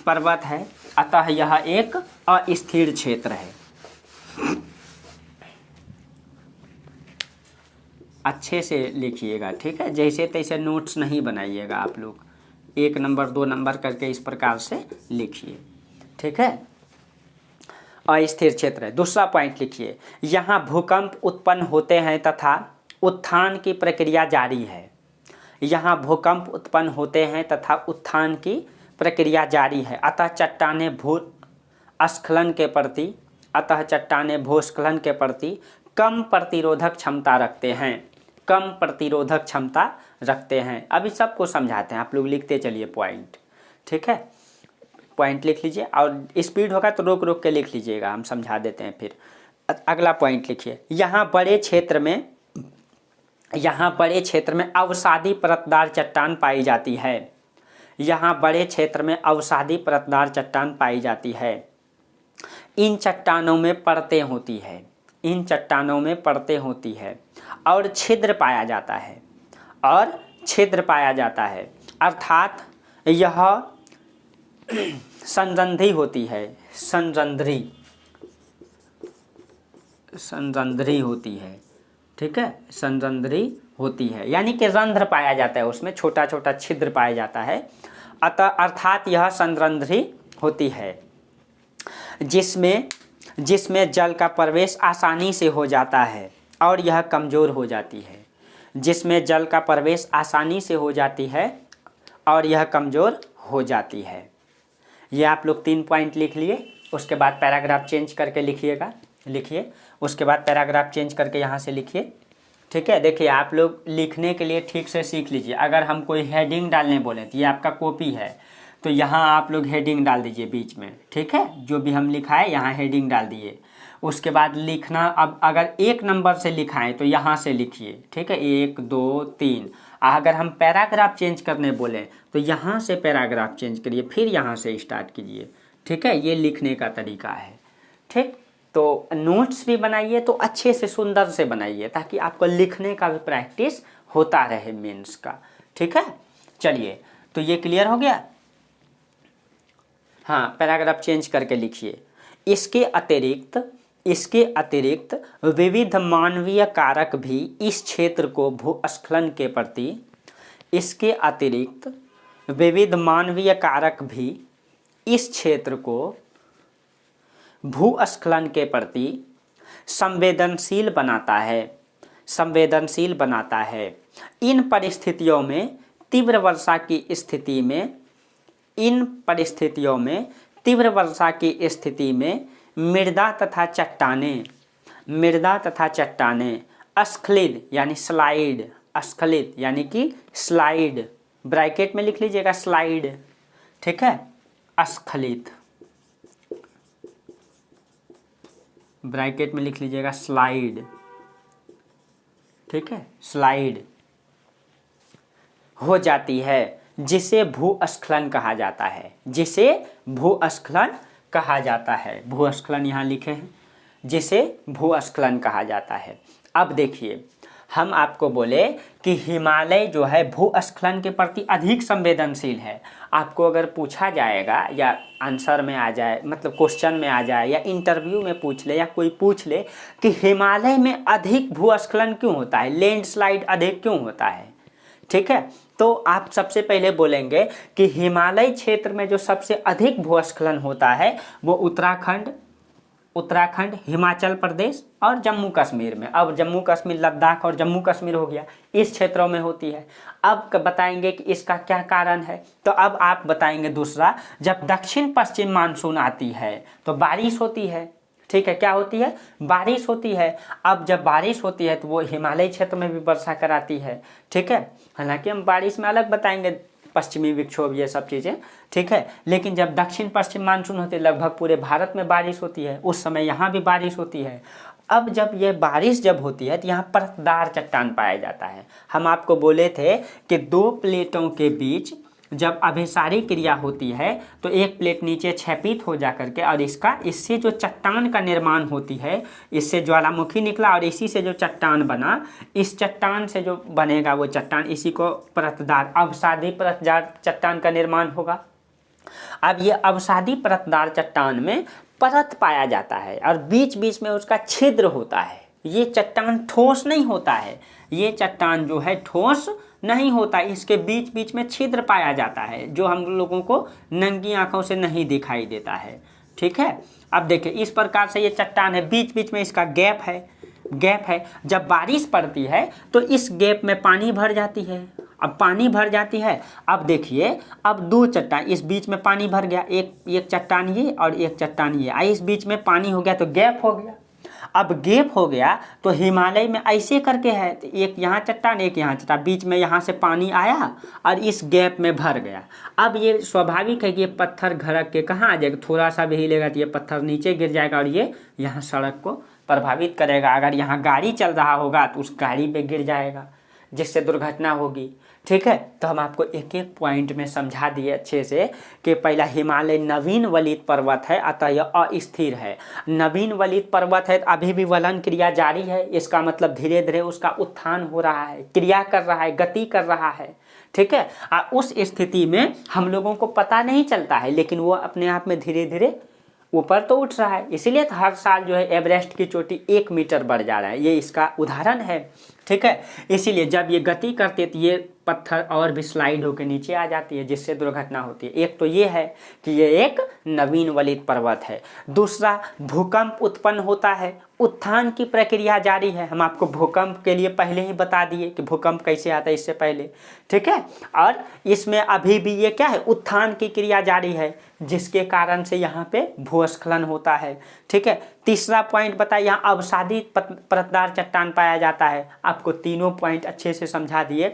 पर्वत है, अतः यह एक अस्थिर क्षेत्र है। अच्छे से लिखिएगा, ठीक है? जैसे तैसे नोट्स नहीं बनाइएगा आप लोग, 1 नंबर 2 नंबर करके इस प्रकार से लिखिए, ठीक है? अस्थिर क्षेत्र है। दूसरा पॉइंट लिखिए, यहाँ भूकंप उत्पन्न होते हैं तथा उत्थान की प्रक्रिया जारी है। यहाँ भूकंप उत्पन्न होते हैं तथा उत्थान की प्रक्रिया जारी है, अतः चट्टानें भूस्खलन के प्रति कम प्रतिरोधक क्षमता रखते हैं। अभी सबको समझाते हैं, आप लोग लिखते चलिए पॉइंट, ठीक है? पॉइंट लिख लीजिए और स्पीड होगा तो रोक रोक के लिख लीजिएगा, हम समझा देते हैं फिर। अगला पॉइंट लिखिए, यहाँ बड़े क्षेत्र में अवसादी परतदार चट्टान पाई जाती है। यहाँ बड़े क्षेत्र में अवसादी परतदार चट्टान पाई जाती है। इन चट्टानों में परतें होती है और छिद्र पाया जाता है, अर्थात यह संरंध्री होती है। ठीक है, संरंध्री होती है, यानी कि रंध्र पाया जाता है, उसमें छोटा छोटा छिद्र पाया जाता है। अर्थात यह संरंध्री होती है जिसमें जल का प्रवेश आसानी से हो जाता है और यह कमज़ोर हो जाती है। जिसमें जल का प्रवेश आसानी से हो जाती है और यह कमज़ोर हो जाती है। ये आप लोग 3 पॉइंट लिख लिए। उसके बाद पैराग्राफ चेंज करके लिखिए। उसके बाद पैराग्राफ चेंज करके यहाँ से लिखिए, ठीक है? देखिए आप लोग लिखने के लिए ठीक से सीख लीजिए। अगर हम कोई हेडिंग डालने बोले तो ये आपका कॉपी है, तो यहाँ आप लोग हेडिंग डाल दीजिए बीच में, ठीक है? जो भी हम लिखा है यहाँ हेडिंग डाल दिए। उसके बाद लिखना, अब अगर 1 नंबर से लिखाएं तो यहाँ से लिखिए, ठीक है? 1 2 3। अगर हम पैराग्राफ चेंज करने बोलें तो यहाँ से पैराग्राफ चेंज करिए, फिर यहाँ से स्टार्ट कीजिए, ठीक है? ये लिखने का तरीका है, ठीक? तो नोट्स भी बनाइए तो अच्छे से सुंदर से बनाइए, ताकि आपको लिखने का भी प्रैक्टिस होता रहे मेंस का, ठीक है? चलिए, तो ये क्लियर हो गया। हाँ, पैराग्राफ चेंज करके लिखिए। इसके अतिरिक्त विविध मानवीय कारक भी इस क्षेत्र को भूस्खलन के प्रति संवेदनशील बनाता है, संवेदनशील बनाता है। इन परिस्थितियों में तीव्र वर्षा की स्थिति में, इन परिस्थितियों में तीव्र वर्षा की स्थिति में मृदा तथा चट्टानें, मृदा तथा चट्टानें स्खलित यानी स्लाइड, स्खलित यानी कि स्लाइड, ब्रैकेट में लिख लीजिएगा स्लाइड, ठीक है, स्खलित, ब्रैकेट में लिख लीजिएगा स्लाइड, ठीक है, स्लाइड हो जाती है, जिसे भूस्खलन कहा जाता है, जिसे भूस्खलन कहा जाता है। भूस्खलन यहाँ लिखे हैं, जिसे भूस्खलन कहा जाता है। अब देखिए, हम आपको बोले कि हिमालय जो है भूस्खलन के प्रति अधिक संवेदनशील है। आपको अगर पूछा जाएगा या आंसर में आ जाए, मतलब क्वेश्चन में आ जाए या इंटरव्यू में पूछ ले या कोई पूछ ले कि हिमालय में अधिक भूस्खलन क्यों होता है, लैंडस्लाइड अधिक क्यों होता है, ठीक है, तो आप सबसे पहले बोलेंगे कि हिमालय क्षेत्र में जो सबसे अधिक भूस्खलन होता है वो उत्तराखंड, हिमाचल प्रदेश और जम्मू कश्मीर में। अब जम्मू कश्मीर, लद्दाख और जम्मू कश्मीर हो गया, इस क्षेत्रों में होती है। अब बताएंगे कि इसका क्या कारण है, तो अब आप बताएंगे दूसरा, जब दक्षिण पश्चिम मानसून आती है तो बारिश होती है, ठीक है, क्या होती है, बारिश होती है। अब जब बारिश होती है तो वो हिमालय क्षेत्र में भी वर्षा कराती है, ठीक है, हालांकि हम बारिश में अलग बताएंगे, पश्चिमी विक्षोभ ये सब चीज़ें, ठीक है, लेकिन जब दक्षिण पश्चिम मानसून होती है लगभग पूरे भारत में बारिश होती है, उस समय यहाँ भी बारिश होती है। अब जब ये बारिश जब होती है तो यहाँ परतदार चट्टान पाया जाता है। हम आपको बोले थे कि दो प्लेटों के बीच जब अभिसारी क्रिया होती है तो एक प्लेट नीचे क्षैपित हो जा करके और इससे जो चट्टान का निर्माण होती है, इससे ज्वालामुखी निकला और इसी से जो चट्टान बना, इस चट्टान से जो बनेगा वो चट्टान, इसी को परतदार अवसादी परतदार चट्टान का निर्माण होगा। अब ये अवसादी परतदार चट्टान में परत पाया जाता है और बीच बीच में उसका छिद्र होता है। ये चट्टान ठोस नहीं होता है, ये चट्टान जो है ठोस नहीं होता, इसके बीच बीच में छिद्र पाया जाता है जो हम लोगों को नंगी आंखों से नहीं दिखाई देता है, ठीक है। अब देखिए इस प्रकार से ये चट्टान है, बीच बीच में इसका गैप है। जब बारिश पड़ती है तो इस गैप में पानी भर जाती है। अब पानी भर जाती है, अब देखिए, अब दो चट्टान, इस बीच में पानी भर गया, एक चट्टान ये और एक चट्टान ये, इस बीच में पानी हो गया तो गैप हो गया। अब गैप हो गया तो हिमालय में ऐसे करके है, एक यहाँ चट्टान एक यहाँ चट्टान, बीच में यहाँ से पानी आया और इस गैप में भर गया। अब ये स्वाभाविक है कि ये पत्थर घरक के कहाँ आ जाएगा, थोड़ा सा भी हिलेगा तो ये पत्थर नीचे गिर जाएगा और ये यहाँ सड़क को प्रभावित करेगा। अगर यहाँ गाड़ी चल रहा होगा तो उस गाड़ी पे गिर जाएगा जिससे दुर्घटना होगी, ठीक है। तो हम आपको एक एक पॉइंट में समझा दिए अच्छे से कि पहला हिमालय नवीन वलित पर्वत है, अतः यह अस्थिर है। नवीन वलित पर्वत है, अभी भी वलन क्रिया जारी है, इसका मतलब धीरे धीरे उसका उत्थान हो रहा है, क्रिया कर रहा है, गति कर रहा है, ठीक है। उस स्थिति में हम लोगों को पता नहीं चलता है, लेकिन वो अपने आप में धीरे धीरे ऊपर तो उठ रहा है। इसीलिए तो हर साल जो है एवरेस्ट की चोटी 1 मीटर बढ़ जा रहा है, ये इसका उदाहरण है, ठीक है। इसीलिए जब ये गति करती है तो ये पत्थर और भी स्लाइड होकर नीचे आ जाती है जिससे दुर्घटना होती है। एक तो ये है कि ये एक नवीन वलित पर्वत है। दूसरा, भूकंप उत्पन्न होता है, उत्थान की प्रक्रिया जारी है। हम आपको भूकंप के लिए पहले ही बता दिए कि भूकंप कैसे आता है इससे पहले, ठीक है। और इसमें अभी भी ये क्या है, उत्थान की क्रिया जारी है जिसके कारण से यहाँ पे भूस्खलन होता है, ठीक है। तीसरा पॉइंट बताया, यहाँ अवसादी परतदार चट्टान पाया जाता है। आपको तीनों पॉइंट अच्छे से समझा दिए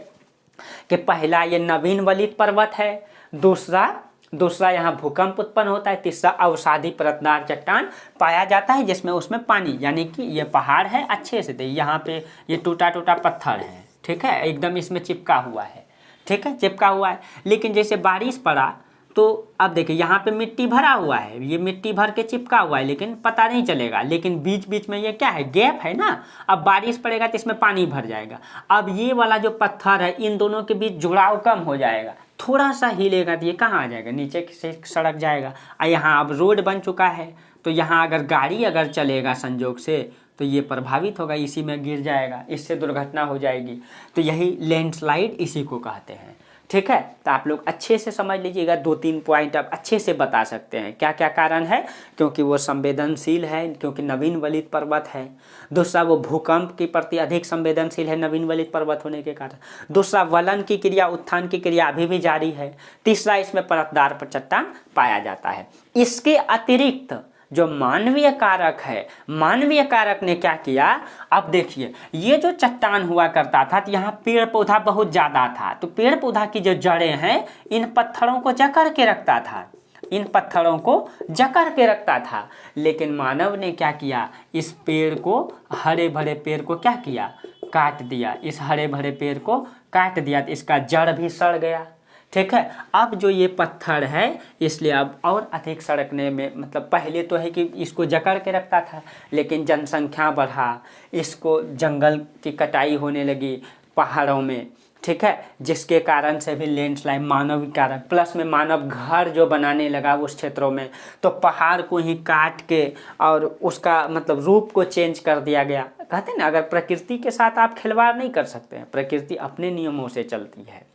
कि पहला ये नवीन वलित पर्वत है, दूसरा यहाँ भूकंप उत्पन्न होता है, तीसरा अवसादी परतदार चट्टान पाया जाता है जिसमें उसमें पानी, यानी कि ये पहाड़ है अच्छे से, यहाँ पे ये टूटा टूटा पत्थर है, ठीक है, एकदम इसमें चिपका हुआ है, ठीक है, चिपका हुआ है। लेकिन जैसे बारिश पड़ा तो अब देखिए यहाँ पे मिट्टी भरा हुआ है, ये मिट्टी भर के चिपका हुआ है लेकिन पता नहीं चलेगा, लेकिन बीच बीच में ये क्या है, गैप है ना। अब बारिश पड़ेगा तो इसमें पानी भर जाएगा। अब ये वाला जो पत्थर है इन दोनों के बीच जुड़ाव कम हो जाएगा, थोड़ा सा हिलेगा तो ये कहाँ आ जाएगा, नीचे से सड़क जाएगा। और यहाँ अब रोड बन चुका है तो यहाँ अगर गाड़ी अगर चलेगा संजोग से तो ये प्रभावित होगा, इसी में गिर जाएगा, इससे दुर्घटना हो जाएगी। तो यही लैंडस्लाइड इसी को कहते हैं, ठीक है। तो आप लोग अच्छे से समझ लीजिएगा, 2-3 पॉइंट आप अच्छे से बता सकते हैं क्या क्या कारण है। क्योंकि वो संवेदनशील है, क्योंकि नवीन वलित पर्वत है। दूसरा, वो भूकंप के प्रति अधिक संवेदनशील है नवीन वलित पर्वत होने के कारण। दूसरा, वलन की क्रिया, उत्थान की क्रिया अभी भी जारी है। तीसरा, इसमें परतदार चट्टान पाया जाता है। इसके अतिरिक्त जो मानवीय कारक है, मानवीय कारक ने क्या किया, अब देखिए ये जो चट्टान हुआ करता था तो यहाँ पेड़ पौधा बहुत ज़्यादा था, तो पेड़ पौधा की जो जड़ें हैं इन पत्थरों को जकड़ के रखता था, इन पत्थरों को जकड़ के रखता था। लेकिन मानव ने क्या किया, इस पेड़ को, हरे भरे पेड़ को क्या किया, काट दिया। इस हरे भरे पेड़ को काट दिया तो इसका जड़ भी सड़ गया। ठीक है। अब जो ये पत्थर है इसलिए अब और अधिक सड़कने में, मतलब पहले तो है कि इसको जकड़ के रखता था, लेकिन जनसंख्या बढ़ा, इसको जंगल की कटाई होने लगी पहाड़ों में। ठीक है। जिसके कारण से भी लैंडस्लाइड, मानव कारण, प्लस में मानव घर जो बनाने लगा उस क्षेत्रों में, तो पहाड़ को ही काट के और उसका मतलब रूप को चेंज कर दिया गया। कहते हैं ना, अगर प्रकृति के साथ आप खिलवाड़ नहीं कर सकते हैं, प्रकृति अपने नियमों से चलती है।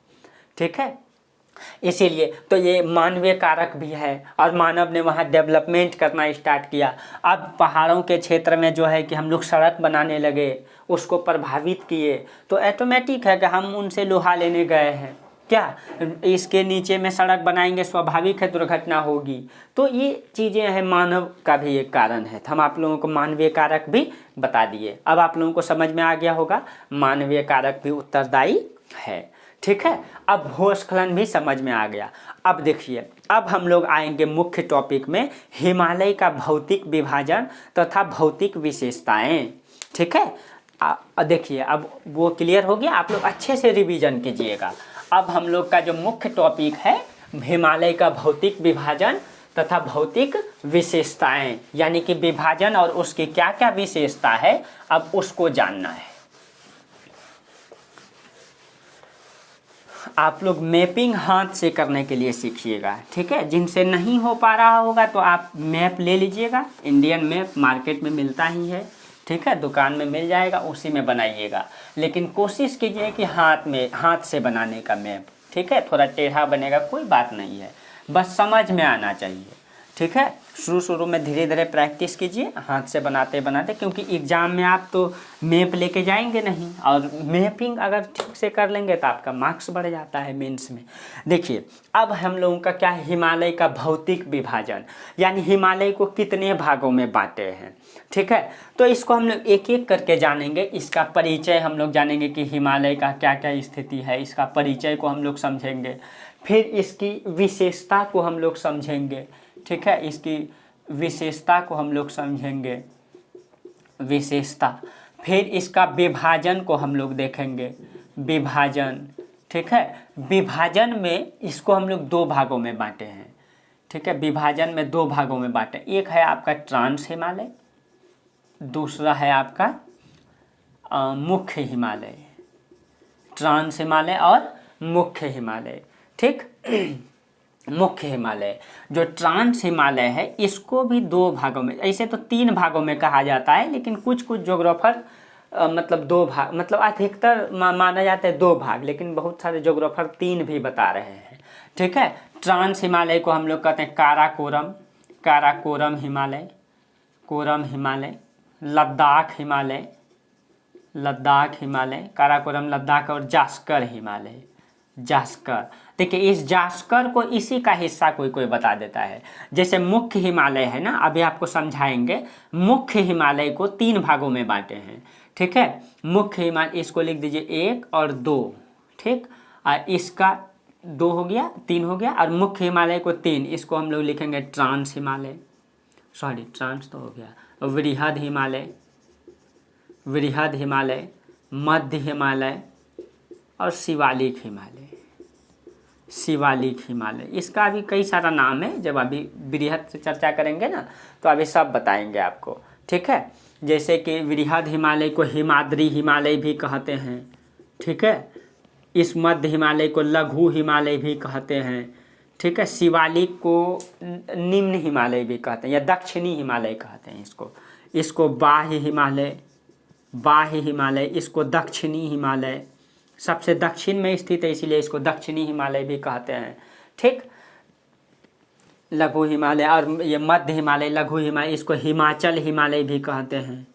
ठीक है। इसीलिए तो ये मानवीय कारक भी है, और मानव ने वहाँ डेवलपमेंट करना स्टार्ट किया। अब पहाड़ों के क्षेत्र में जो है कि हम लोग सड़क बनाने लगे, उसको प्रभावित किए, तो ऑटोमेटिक है कि हम उनसे लोहा लेने गए हैं, क्या इसके नीचे में सड़क बनाएंगे, स्वाभाविक है दुर्घटना होगी। तो ये चीज़ें हैं, मानव का भी एक कारण है। हम आप लोगों को मानवीय कारक भी बता दिए। अब आप लोगों को समझ में आ गया होगा मानवीय कारक भी उत्तरदायी है। ठीक है। अब भूस्खलन भी समझ में आ गया। अब देखिए, अब हम लोग आएंगे मुख्य टॉपिक में, हिमालय का भौतिक विभाजन तथा भौतिक विशेषताएं। ठीक है। देखिए अब वो क्लियर हो गया, आप लोग अच्छे से रिवीजन कीजिएगा। अब हम लोग का जो मुख्य टॉपिक है, हिमालय का भौतिक विभाजन तथा भौतिक विशेषताएं, यानी कि विभाजन और उसकी क्या क्या विशेषता है, अब उसको जानना है। आप लोग मैपिंग हाथ से करने के लिए सीखिएगा। ठीक है। जिनसे नहीं हो पा रहा होगा तो आप मैप ले लीजिएगा, इंडियन मैप मार्केट में मिलता ही है। ठीक है। दुकान में मिल जाएगा, उसी में बनाइएगा। लेकिन कोशिश कीजिए कि हाथ से बनाने का मैप। ठीक है। थोड़ा टेढ़ा बनेगा, कोई बात नहीं है, बस समझ में आना चाहिए। ठीक है। शुरू में धीरे धीरे प्रैक्टिस कीजिए हाथ से बनाते बनाते, क्योंकि एग्ज़ाम में आप तो मैप लेके जाएंगे नहीं, और मैपिंग अगर ठीक से कर लेंगे तो आपका मार्क्स बढ़ जाता है मेंस में। देखिए अब हम लोगों का क्या है, हिमालय का भौतिक विभाजन, यानी हिमालय को कितने भागों में बांटे हैं। ठीक है। तो इसको हम लोग एक एक करके जानेंगे। इसका परिचय हम लोग जानेंगे कि हिमालय का क्या क्या स्थिति है, इसका परिचय को हम लोग समझेंगे। फिर इसकी विशेषता को हम लोग समझेंगे। ठीक है। इसकी विशेषता को हम लोग समझेंगे, विशेषता। फिर इसका विभाजन को हम लोग देखेंगे, विभाजन। ठीक है। विभाजन में इसको हम लोग 2 भागों में बांटे हैं। ठीक है। विभाजन में 2 भागों में बांटे, एक है आपका ट्रांस हिमालय, दूसरा है आपका मुख्य हिमालय। ट्रांस हिमालय और मुख्य हिमालय। ठीक। मुख्य हिमालय, जो ट्रांस हिमालय है, इसको भी 2 भागों में, ऐसे तो 3 भागों में कहा जाता है, लेकिन कुछ ज्योग्राफर मतलब 2 भाग, मतलब अधिकतर माना जाता है 2 भाग, लेकिन बहुत सारे ज्योग्राफर 3 भी बता रहे हैं। ठीक है। ट्रांस हिमालय को हम लोग कहते हैं काराकोरम हिमालय, कोरम हिमालय, लद्दाख हिमालय, काराकोरम लद्दाख, और जास्कर हिमालय, जास्कर। देखिए इस जास्कर को इसी का हिस्सा कोई कोई बता देता है। जैसे मुख्य हिमालय है ना, अभी आपको समझाएंगे। मुख्य हिमालय को 3 भागों में बांटे हैं। ठीक है। मुख्य हिमालय, इसको लिख दीजिए 1 और 2। ठीक। और इसका 2 हो गया, 3 हो गया, और मुख्य हिमालय को 3, इसको हम लोग लिखेंगे ट्रांस हिमालय, सॉरी ट्रांस तो हो गया, वृहद हिमालय, मध्य हिमालय और शिवालिक हिमालय। इसका भी कई सारा नाम है, जब अभी बृहद से चर्चा करेंगे ना तो अभी सब बताएंगे आपको। ठीक है। जैसे कि वृहद हिमालय को हिमाद्री हिमालय भी कहते हैं। ठीक है। इस मध्य हिमालय को लघु हिमालय भी कहते हैं। ठीक है। शिवालिक को निम्न हिमालय भी कहते हैं, या दक्षिणी हिमालय कहते हैं इसको बाह्य हिमालय, इसको दक्षिणी हिमालय, सबसे दक्षिण में स्थित है, इसीलिए इसको दक्षिणी हिमालय भी कहते हैं। ठीक, लघु हिमालय और ये मध्य हिमालय, लघु हिमालय, इसको हिमाचल हिमालय भी कहते हैं,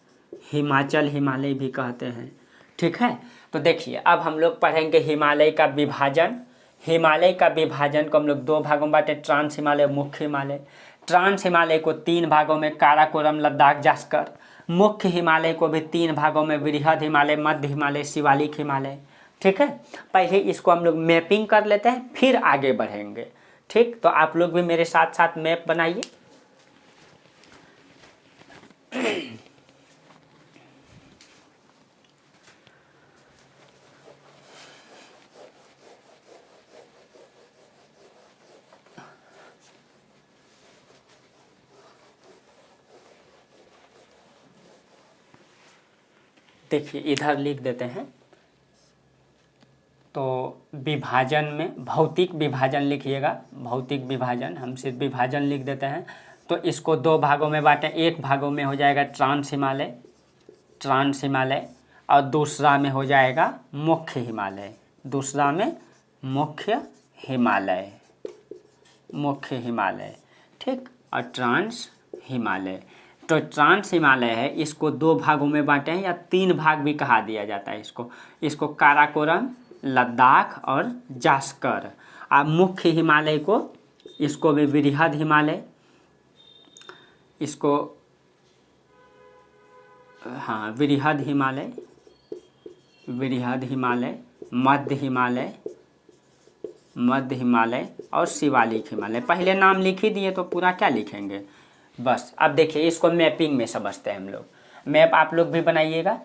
हिमाचल हिमालय भी कहते हैं। ठीक है, तो देखिए अब हम लोग पढ़ेंगे हिमालय का विभाजन। हिमालय का विभाजन को हम लोग दो भागों में बांटे, ट्रांस हिमालय, मुख्य हिमालय। ट्रांस हिमालय को तीन भागों में, काराकोरम, लद्दाख, जास्कर। मुख्य हिमालय को भी तीन भागों में, वृहद हिमालय, मध्य हिमालय, शिवालिक हिमालय। ठीक है, पहले इसको हम लोग मैपिंग कर लेते हैं, फिर आगे बढ़ेंगे। ठीक, तो आप लोग भी मेरे साथ साथ मैप बनाइए। देखिए इधर लिख देते हैं, तो विभाजन में भौतिक विभाजन लिखिएगा, भौतिक विभाजन, हम सिर्फ विभाजन लिख देते हैं। तो इसको दो भागों में बांटें, एक भागों में हो जाएगा ट्रांस हिमालय, ट्रांस हिमालय, और दूसरा में हो जाएगा मुख्य हिमालय, दूसरा में मुख्य हिमालय, मुख्य हिमालय। ठीक, और ट्रांस हिमालय। तो ट्रांस हिमालय है, इसको दो भागों में बांटे हैं, या तीन भाग भी कहा दिया जाता है इसको काराकोरम, लद्दाख और जास्कर। और मुख्य हिमालय को, इसको भी वृहद हिमालय, इसको हाँ वृहद हिमालय, वृहद हिमालय, मध्य हिमालय, मध्य हिमालय और शिवालिक हिमालय। पहले नाम लिख ही दिए तो पूरा क्या लिखेंगे बस। अब देखिए इसको मैपिंग में समझते हैं हम लोग। मैप आप लोग भी बनाइएगा।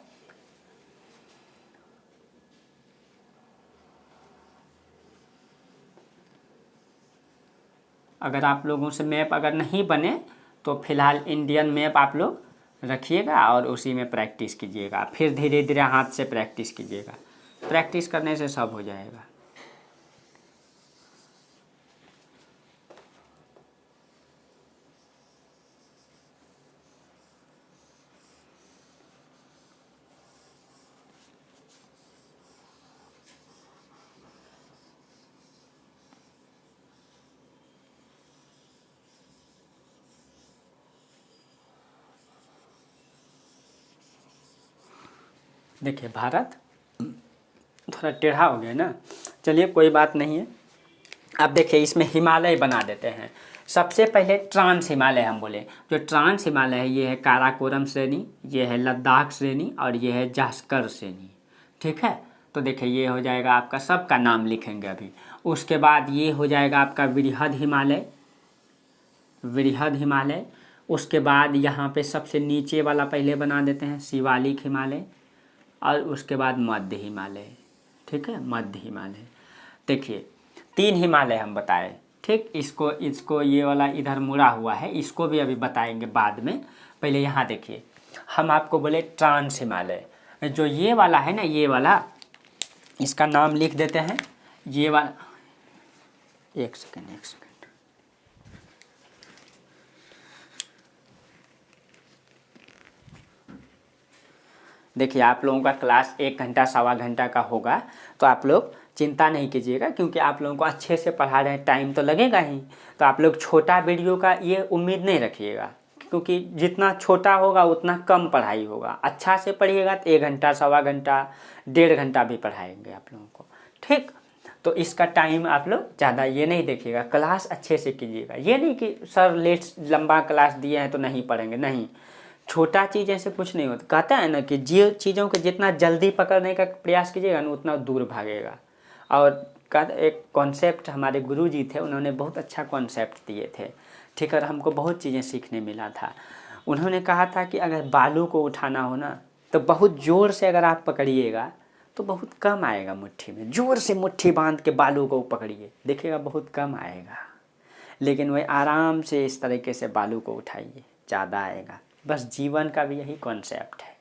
अगर आप लोगों से मैप अगर नहीं बने तो फिलहाल इंडियन मैप आप लोग रखिएगा और उसी में प्रैक्टिस कीजिएगा, फिर धीरे धीरे हाथ से प्रैक्टिस कीजिएगा। प्रैक्टिस करने से सब हो जाएगा। देखिए भारत थोड़ा टेढ़ा हो गया ना, चलिए कोई बात नहीं है। अब देखिए इसमें हिमालय बना देते हैं। सबसे पहले ट्रांस हिमालय हम बोले, जो ट्रांस हिमालय है ये है काराकोरम श्रेणी, ये है लद्दाख श्रेणी और ये है जास्कर श्रेणी। ठीक है, तो देखिए ये हो जाएगा आपका, सबका नाम लिखेंगे अभी। उसके बाद ये हो जाएगा आपका वृहद हिमालय, वृहद हिमालय। उसके बाद यहाँ पे सबसे नीचे वाला पहले बना देते हैं शिवालिक हिमालय, और उसके बाद मध्य हिमालय। ठीक है, मध्य हिमालय। देखिए तीन हिमालय हम बताए। ठीक, इसको ये वाला इधर मुड़ा हुआ है, इसको भी अभी बताएंगे बाद में। पहले यहाँ देखिए, हम आपको बोले ट्रांस हिमालय, जो ये वाला है ना, ये वाला, इसका नाम लिख देते हैं ये वाला। एक सेकेंड। देखिए आप लोगों का क्लास 1 घंटा सवा घंटा का होगा, तो आप लोग चिंता नहीं कीजिएगा, क्योंकि आप लोगों को अच्छे से पढ़ा रहे हैं, टाइम तो लगेगा ही। तो आप लोग छोटा वीडियो का ये उम्मीद नहीं रखिएगा, क्योंकि जितना छोटा होगा उतना कम पढ़ाई होगा। अच्छा से पढ़िएगा तो 1 घंटा सवा घंटा 1.5 घंटा भी पढ़ाएंगे आप लोगों को। ठीक, तो इसका टाइम आप लोग ज़्यादा ये नहीं देखिएगा, क्लास अच्छे से कीजिएगा। ये नहीं कि सर लंबा क्लास दिए हैं तो नहीं पढ़ेंगे, नहीं। छोटा चीज़ ऐसे कुछ नहीं होता, कहता है ना कि जो चीज़ों को जितना जल्दी पकड़ने का प्रयास कीजिएगा ना उतना दूर भागेगा। और एक कॉन्सेप्ट हमारे गुरुजी थे, उन्होंने बहुत अच्छा कॉन्सेप्ट दिए थे। ठीक है, और हमको बहुत चीज़ें सीखने मिला था। उन्होंने कहा था कि अगर बालू को उठाना हो ना तो बहुत ज़ोर से अगर आप पकड़िएगा तो बहुत कम आएगा मुट्ठी में। ज़ोर से मुट्ठी बांध के बालू को पकड़िए, देखिएगा बहुत कम आएगा। लेकिन वही आराम से इस तरीके से बालू को उठाइए, ज़्यादा आएगा। बस जीवन का भी यही कॉन्सेप्ट है।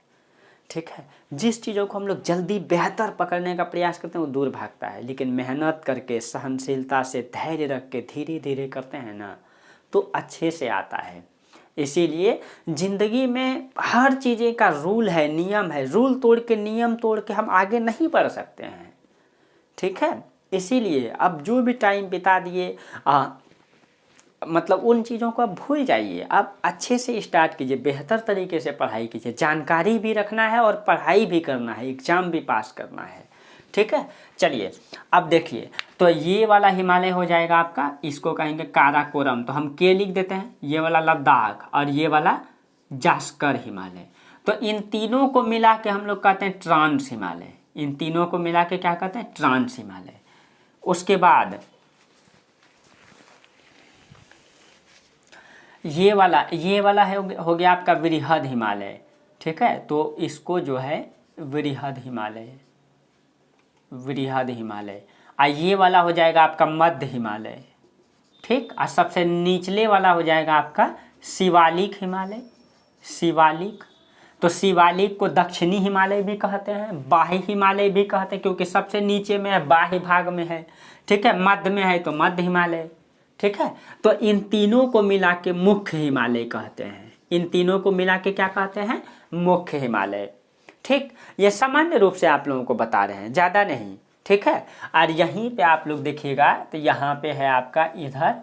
ठीक है, जिस चीज़ों को हम लोग जल्दी बेहतर पकड़ने का प्रयास करते हैं वो दूर भागता है, लेकिन मेहनत करके सहनशीलता से धैर्य रख के धीरे धीरे करते हैं ना तो अच्छे से आता है। इसीलिए ज़िंदगी में हर चीज़ें का रूल है, नियम है। रूल तोड़ के, नियम तोड़ के हम आगे नहीं बढ़ सकते हैं। ठीक है। इसीलिए अब जो भी टाइम बिता दिए मतलब उन चीज़ों को आप भूल जाइए, आप अच्छे से स्टार्ट कीजिए, बेहतर तरीके से पढ़ाई कीजिए, जानकारी भी रखना है और पढ़ाई भी करना है, एग्ज़ाम भी पास करना है, ठीक है। चलिए अब देखिए, तो ये वाला हिमालय हो जाएगा आपका, इसको कहेंगे काराकोरम, तो हम के लिख देते हैं, ये वाला लद्दाख और ये वाला जास्कर हिमालय। तो इन तीनों को मिला के हम लोग कहते हैं ट्रांस हिमालय, इन तीनों को मिला के क्या कहते हैं, ट्रांस हिमालय। उसके बाद ये वाला है हो गया आपका वृहद हिमालय, ठीक है। तो इसको जो है वृहद हिमालय, वृहद हिमालय। ये वाला हो जाएगा आपका मध्य हिमालय, ठीक। और सबसे निचले वाला हो जाएगा आपका शिवालिक हिमालय, शिवालिक। तो शिवालिक को दक्षिणी हिमालय भी कहते हैं, बाह्य हिमालय भी कहते हैं, क्योंकि सबसे नीचे में है, बाह्य भाग में है, ठीक है। मध्य में है तो मध्य हिमालय, ठीक है। तो इन तीनों को मिला के मुख्य हिमालय कहते हैं, इन तीनों को मिला के क्या कहते हैं, मुख्य हिमालय, ठीक। ये सामान्य रूप से आप लोगों को बता रहे हैं, ज़्यादा नहीं, ठीक है। और यहीं पे आप लोग देखिएगा तो यहाँ पे है आपका इधर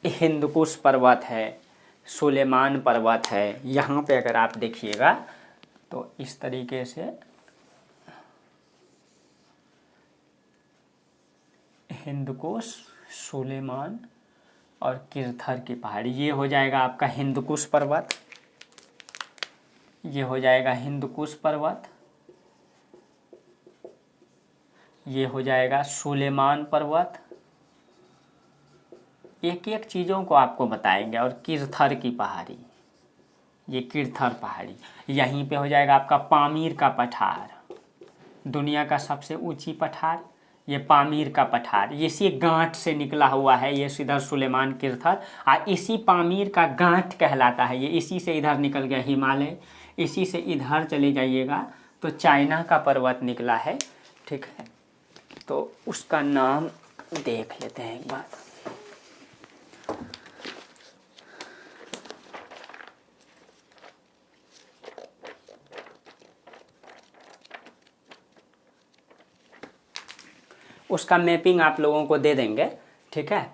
हिंदकुश पर्वत है, सुलेमान पर्वत है। यहाँ पे अगर आप देखिएगा तो इस तरीके से हिंदकुश, सुलेमान और किरथर की पहाड़ी, ये हो जाएगा आपका हिंदकुश पर्वत, ये हो जाएगा हिंदकुश पर्वत, ये हो जाएगा सुलेमान पर्वत। एक एक चीज़ों को आपको बताएंगे। और किरथर की पहाड़ी, ये किरथर पहाड़ी। यहीं पे हो जाएगा आपका पामीर का पठार, दुनिया का सबसे ऊंची पठार, ये पामीर का पठार, ये इसी गांठ से निकला हुआ है, ये सीधा सुलेमान किरथर। और इसी पामीर का गांठ कहलाता है, ये इसी से इधर निकल गया हिमालय, इसी से इधर चले जाइएगा तो चाइना का पर्वत निकला है, ठीक है। तो उसका नाम देख लेते हैं एक बार। उसका मैपिंग आप लोगों को दे देंगे, ठीक है।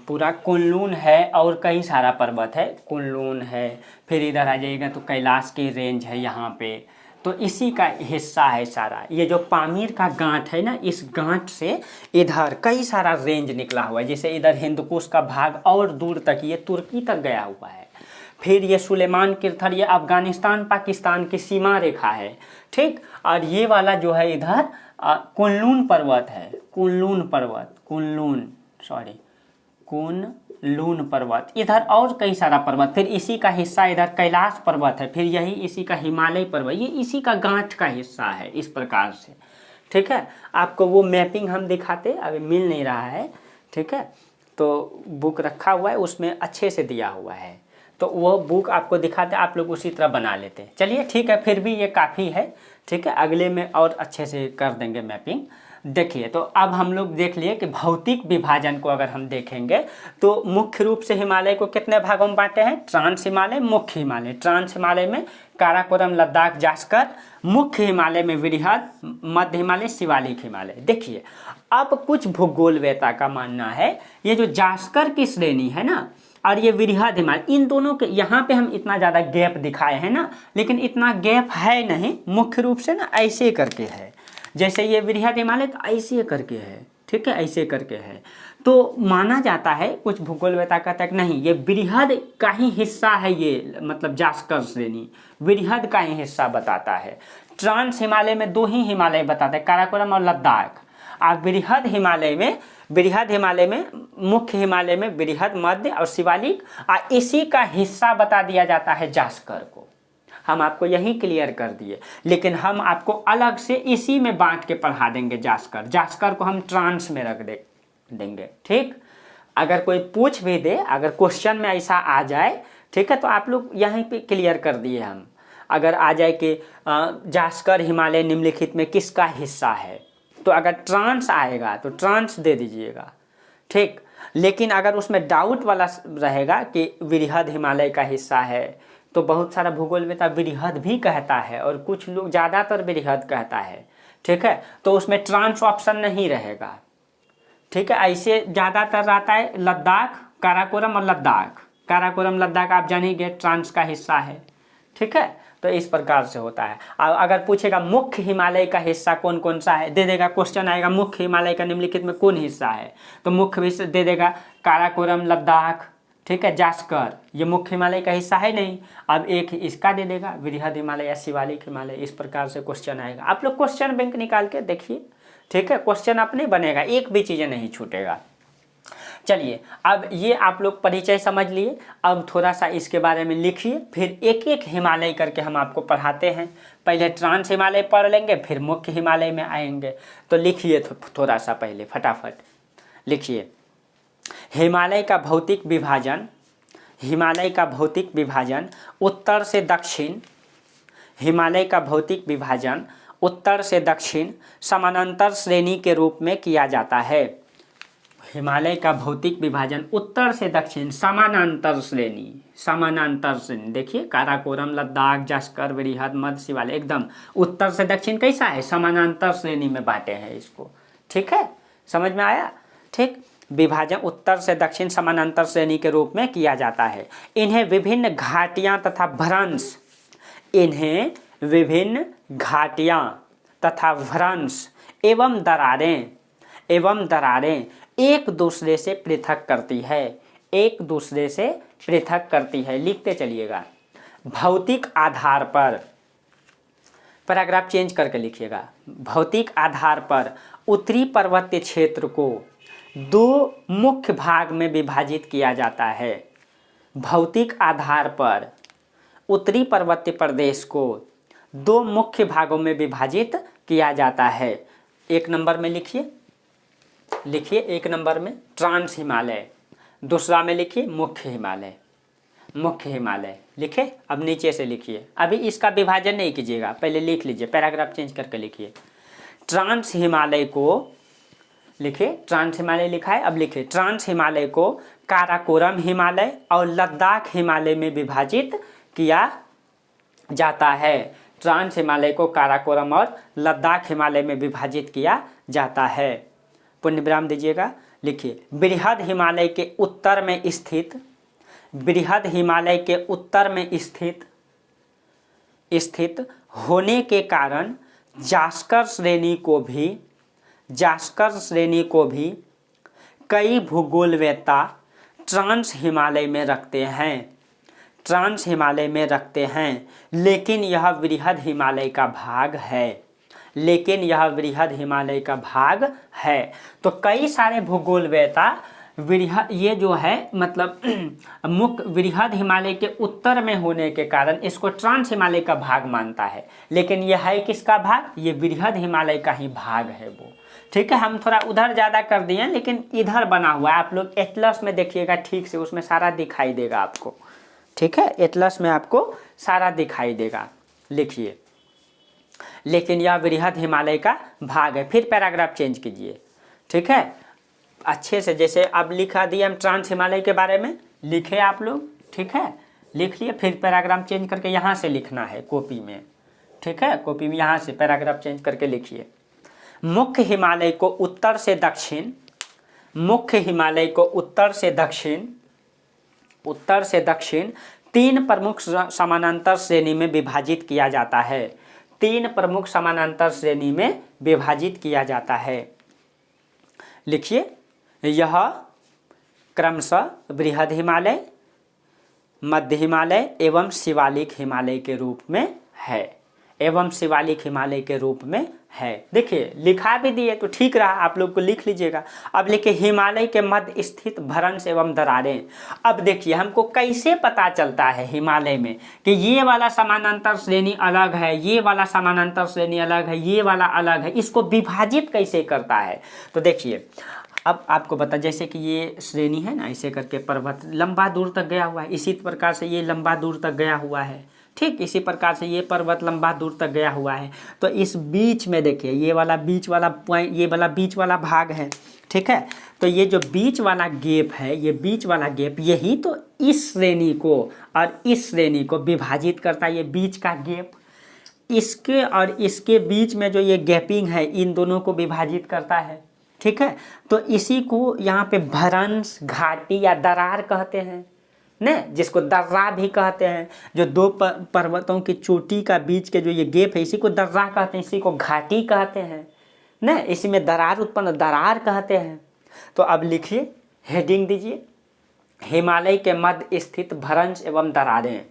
पूरा कुनलुन है और कई सारा पर्वत है, कुनलुन है, फिर इधर आ जाइएगा तो कैलाश की रेंज है यहाँ पे, तो इसी का हिस्सा है सारा। ये जो पामीर का गांठ है ना, इस गांठ से इधर कई सारा रेंज निकला हुआ है, जैसे इधर हिंदकुश का भाग और दूर तक ये तुर्की तक गया हुआ है। फिर ये सुलेमान किरथर, ये अफगानिस्तान पाकिस्तान की सीमा रेखा है, ठीक। और ये वाला जो है इधर कुनलुन पर्वत है, कुनलुन पर्वत, कुनलुन पर्वत, इधर और कई सारा पर्वत। फिर इसी का हिस्सा इधर कैलाश पर्वत है, फिर यही इसी का हिमालय पर्वत, ये इसी का गांठ का हिस्सा है, इस प्रकार से, ठीक है। आपको वो मैपिंग हम दिखाते, अभी मिल नहीं रहा है, ठीक है। तो बुक रखा हुआ है, उसमें अच्छे से दिया हुआ है, तो वो बुक आपको दिखाते, आप लोग उसी तरह बना लेते। चलिए ठीक है, फिर भी ये काफ़ी है, ठीक है। अगले में और अच्छे से कर देंगे मैपिंग। देखिए, तो अब हम लोग देख लिए कि भौतिक विभाजन को अगर हम देखेंगे तो मुख्य रूप से हिमालय को कितने भागों में बांटे हैं, ट्रांस हिमालय, मुख्य हिमालय। ट्रांस हिमालय में काराकोरम, लद्दाख, जास्कर, मुख्य हिमालय में वृहद, मध्य हिमालय, शिवालिक हिमालय। देखिए, अब कुछ भूगोलवेत्ता का मानना है ये जो जास्कर की श्रेणी है ना और ये वृहद हिमालय, इन दोनों के यहाँ पे हम इतना ज़्यादा गैप दिखाए हैं ना, लेकिन इतना गैप है नहीं, मुख्य रूप से ना ऐसे करके है, जैसे ये वृहद हिमालय तो ऐसे करके है, ठीक है, ऐसे करके है। तो माना जाता है, कुछ भूगोलवेत्ता कहता है कि नहीं, ये वृहद का ही हिस्सा है, ये मतलब जास्कर श्रेणी वृहद का ही हिस्सा बताता है। ट्रांस हिमालय में दो ही हिमालय बताते हैं, काराकोरम और लद्दाख। और वृहद हिमालय में मुख्य हिमालय में वृहद, मध्य और शिवालिक, और इसी का हिस्सा बता दिया जाता है जास्कर को। हम आपको यही क्लियर कर दिए, लेकिन हम आपको अलग से इसी में बांट के पढ़ा देंगे। जास्कर को हम ट्रांस में रख देंगे, ठीक। अगर कोई पूछ भी दे, अगर क्वेश्चन में ऐसा आ जाए, ठीक है, तो आप लोग यहीं पे क्लियर कर दिए हम। अगर आ जाए कि जास्कर हिमालय निम्नलिखित में किसका हिस्सा है, तो अगर ट्रांस आएगा तो ट्रांस दे दीजिएगा, ठीक। लेकिन अगर उसमें डाउट वाला रहेगा कि वृहद हिमालय का हिस्सा है, तो बहुत सारा भूगोलवेत्ता वृहद भी कहता है और कुछ लोग ज़्यादातर वृहद कहता है, ठीक है, तो उसमें ट्रांस ऑप्शन नहीं रहेगा। ठीक है, ऐसे ज़्यादातर रहता है लद्दाख, काराकोरम और लद्दाख। काराकोरम लद्दाख आप जानिए ट्रांस का हिस्सा है। ठीक है, तो इस प्रकार से होता है। अगर पूछेगा मुख्य हिमालय का हिस्सा कौन कौन सा है, दे देगा, क्वेश्चन आएगा मुख्य हिमालय का निम्नलिखित में कौन हिस्सा है, तो मुख्य हिस्सा दे देगा काराकोरम लद्दाख। ठीक है, जास्कर ये मुख्य हिमालय का हिस्सा है नहीं, अब एक इसका दे देगा वृहद हिमालय या शिवालिक हिमालय। इस प्रकार से क्वेश्चन आएगा। आप लोग क्वेश्चन बैंक निकाल के देखिए। ठीक है, क्वेश्चन अपने बनेगा, एक भी चीज़ें नहीं छूटेगा। चलिए, अब ये आप लोग परिचय समझ लिए। अब थोड़ा सा इसके बारे में लिखिए, फिर एक एक हिमालय करके हम आपको पढ़ाते हैं। पहले ट्रांस हिमालय पढ़ लेंगे, फिर मुख्य हिमालय में आएंगे। तो लिखिए थोड़ा सा पहले, फटाफट लिखिए। हिमालय का भौतिक विभाजन, हिमालय का भौतिक विभाजन उत्तर से दक्षिण, हिमालय का भौतिक विभाजन उत्तर से दक्षिण समानांतर श्रेणी के रूप में किया जाता है। हिमालय का भौतिक विभाजन उत्तर से दक्षिण समानांतर श्रेणी, समानांतर श्रेणी। देखिए काराकोरम लद्दाख जास्कर वृहद मध्य शिवालय एकदम उत्तर से दक्षिण कैसा है, समानांतर श्रेणी में बांटे हैं इसको। ठीक है, समझ में आया। ठीक, विभाजन उत्तर से दक्षिण समानांतर श्रेणी के रूप में किया जाता है। इन्हें विभिन्न घाटियां तथा भ्रंश, इन्हें विभिन्न घाटियां तथा भ्रंश एवं दरारें एक दूसरे से पृथक करती है, एक दूसरे से पृथक करती है। लिखते चलिएगा। भौतिक आधार पर, पैराग्राफ चेंज करके लिखिएगा। भौतिक आधार पर उत्तरी पर्वतीय क्षेत्र को दो मुख्य भाग में विभाजित किया जाता है। भौतिक आधार पर उत्तरी पर्वतीय प्रदेश को दो मुख्य भागों में विभाजित किया जाता है। एक नंबर में लिखिए, एक नंबर में ट्रांस हिमालय, दूसरा में लिखिए मुख्य हिमालय, मुख्य हिमालय लिखे। अब नीचे से लिखिए, अभी इसका विभाजन नहीं कीजिएगा, पहले लिख लीजिए, पैराग्राफ चेंज करके लिखिए। ट्रांस हिमालय को लिखिए, ट्रांस हिमालय लिखा है, अब लिखिए ट्रांस हिमालय को काराकोरम हिमालय और लद्दाख हिमालय में विभाजित किया जाता है। ट्रांस हिमालय को काराकोरम और लद्दाख हिमालय में विभाजित किया जाता है। पुण्य विराम दीजिएगा। लिखिए बृहद हिमालय के उत्तर में स्थित, बृहद हिमालय के उत्तर में स्थित होने के कारण जास्कर श्रेणी को भी कई भूगोलवेत्ता ट्रांस हिमालय में रखते हैं, लेकिन यह वृहद हिमालय का भाग है। तो कई सारे भूगोलवेत्ता ये जो है मतलब मुख्य वृहद हिमालय के उत्तर में होने के कारण इसको ट्रांस हिमालय का भाग मानता है, लेकिन यह है किसका भाग, ये वृहद हिमालय का ही भाग है वो। ठीक है, हम थोड़ा उधर ज़्यादा कर दिए, लेकिन इधर बना हुआ है। आप लोग एटलस में देखिएगा ठीक से, उसमें सारा दिखाई देगा आपको। ठीक है, एटलस में आपको सारा दिखाई देगा। लिखिए लेकिन यह वृहद हिमालय का भाग है। फिर पैराग्राफ चेंज कीजिए। ठीक है, अच्छे से, जैसे अब लिखा दिया हम ट्रांस हिमालय के बारे में, लिखे आप लोग। ठीक है, लिख लिए, फिर पैराग्राफ चेंज करके यहाँ से लिखना है कॉपी में। ठीक है, कॉपी में यहाँ से पैराग्राफ चेंज करके लिखिए। मुख्य हिमालय को उत्तर से दक्षिण, मुख्य हिमालय को उत्तर से दक्षिण तीन प्रमुख समानांतर श्रेणी में विभाजित किया जाता है। तीन प्रमुख समानांतर श्रेणी में विभाजित किया जाता है। लिखिए, यह क्रमशः बृहद हिमालय, मध्य हिमालय एवं शिवालिक हिमालय के रूप में है, देखिए लिखा भी दिए तो ठीक रहा, आप लोग को लिख लीजिएगा। अब लिखिए हिमालय के मध्य स्थित भ्रंश एवं दरारें। अब देखिए हमको कैसे पता चलता है हिमालय में कि ये वाला समानांतर श्रेणी अलग है, ये वाला समानांतर श्रेणी अलग है, ये वाला अलग है, इसको विभाजित कैसे करता है। तो देखिए अब आपको बता, जैसे कि ये श्रेणी है ना, ऐसे करके पर्वत लंबा दूर तक गया हुआ है, इसी प्रकार से ये लंबा दूर तक गया हुआ है। ठीक, इसी प्रकार से ये पर्वत लंबा दूर तक गया हुआ है। तो इस बीच में देखिए ये वाला बीच वाला पॉइंट, ये वाला बीच वाला भाग है। ठीक है, तो ये जो बीच वाला गैप है, ये बीच वाला गैप यही तो इस श्रेणी को और इस श्रेणी को विभाजित करता है, ये बीच का गैप। इसके और इसके बीच में जो ये गैपिंग है इन दोनों को विभाजित करता है। ठीक है, तो इसी को यहाँ पे भ्रंश, घाटी या दरार कहते हैं न, जिसको दर्रा भी कहते हैं। जो दो पर्वतों की चोटी का बीच के जो ये गैप है इसी को दर्रा कहते हैं, इसी को घाटी कहते हैं न, इसी में दरार उत्पन्न दरार कहते हैं। तो अब लिखिए, हेडिंग दीजिए, हिमालय के मध्य स्थित भ्रंश एवं दरारें।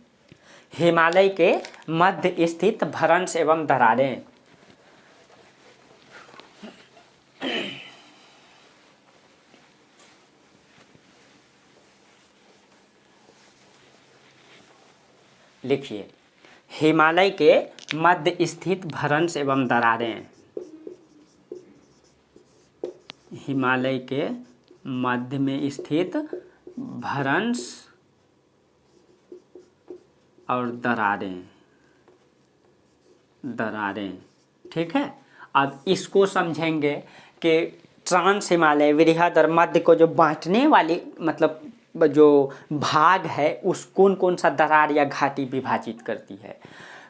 हिमालय के मध्य स्थित भ्रंश एवं दरारें। लिखिए, हिमालय के मध्य स्थित भ्रंश एवं दरारें। हिमालय के मध्य में स्थित भ्रंश और दरारें, दरारें। ठीक है, अब इसको समझेंगे कि ट्रांस हिमालय, वृहद और मध्य को जो बांटने वाली मतलब जो भाग है उस कौन कौन सा दरार या घाटी विभाजित करती है।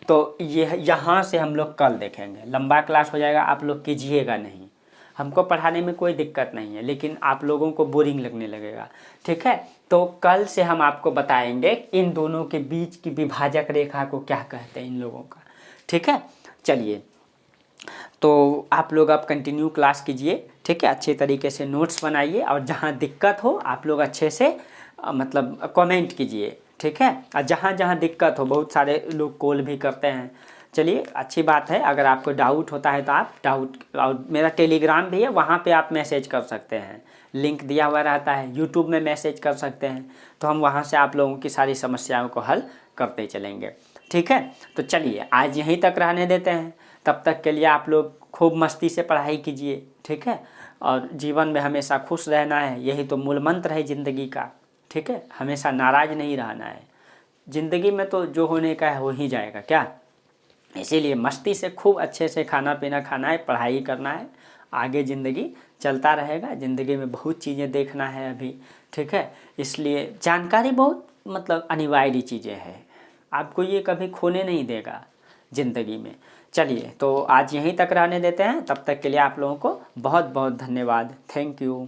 तो ये यहाँ से हम लोग कल देखेंगे। लंबा क्लास हो जाएगा, आप लोग कीजिएगा नहीं, हमको पढ़ाने में कोई दिक्कत नहीं है, लेकिन आप लोगों को बोरिंग लगने लगेगा। ठीक है, तो कल से हम आपको बताएंगे इन दोनों के बीच की विभाजक रेखा को क्या कहते हैं इन लोगों का। ठीक है, चलिए, तो आप लोग अब कंटिन्यू क्लास कीजिए। ठीक है, अच्छे तरीके से नोट्स बनाइए और जहाँ दिक्कत हो आप लोग अच्छे से मतलब कमेंट कीजिए। ठीक है, और जहाँ जहाँ दिक्कत हो, बहुत सारे लोग कॉल भी करते हैं। चलिए, अच्छी बात है। अगर आपको डाउट होता है तो आप डाउट, और मेरा टेलीग्राम भी है, वहाँ पे आप मैसेज कर सकते हैं, लिंक दिया हुआ रहता है। यूट्यूब में मैसेज कर सकते हैं, तो हम वहाँ से आप लोगों की सारी समस्याओं को हल करते चलेंगे। ठीक है, तो चलिए आज यहीं तक रहने देते हैं। तब तक के लिए आप लोग खूब मस्ती से पढ़ाई कीजिए। ठीक है, और जीवन में हमेशा खुश रहना है, यही तो मूल मंत्र है ज़िंदगी का। ठीक है, हमेशा नाराज़ नहीं रहना है। ज़िंदगी में तो जो होने का है हो ही जाएगा क्या, इसीलिए मस्ती से खूब अच्छे से खाना पीना खाना है, पढ़ाई करना है, आगे ज़िंदगी चलता रहेगा। ज़िंदगी में बहुत चीज़ें देखना है अभी। ठीक है, इसलिए जानकारी बहुत मतलब अनिवार्य चीज़ें हैं, आपको ये कभी खोने नहीं देगा ज़िंदगी में। चलिए, तो आज यहीं तक रहने देते हैं। तब तक के लिए आप लोगों को बहुत बहुत धन्यवाद। Thank you.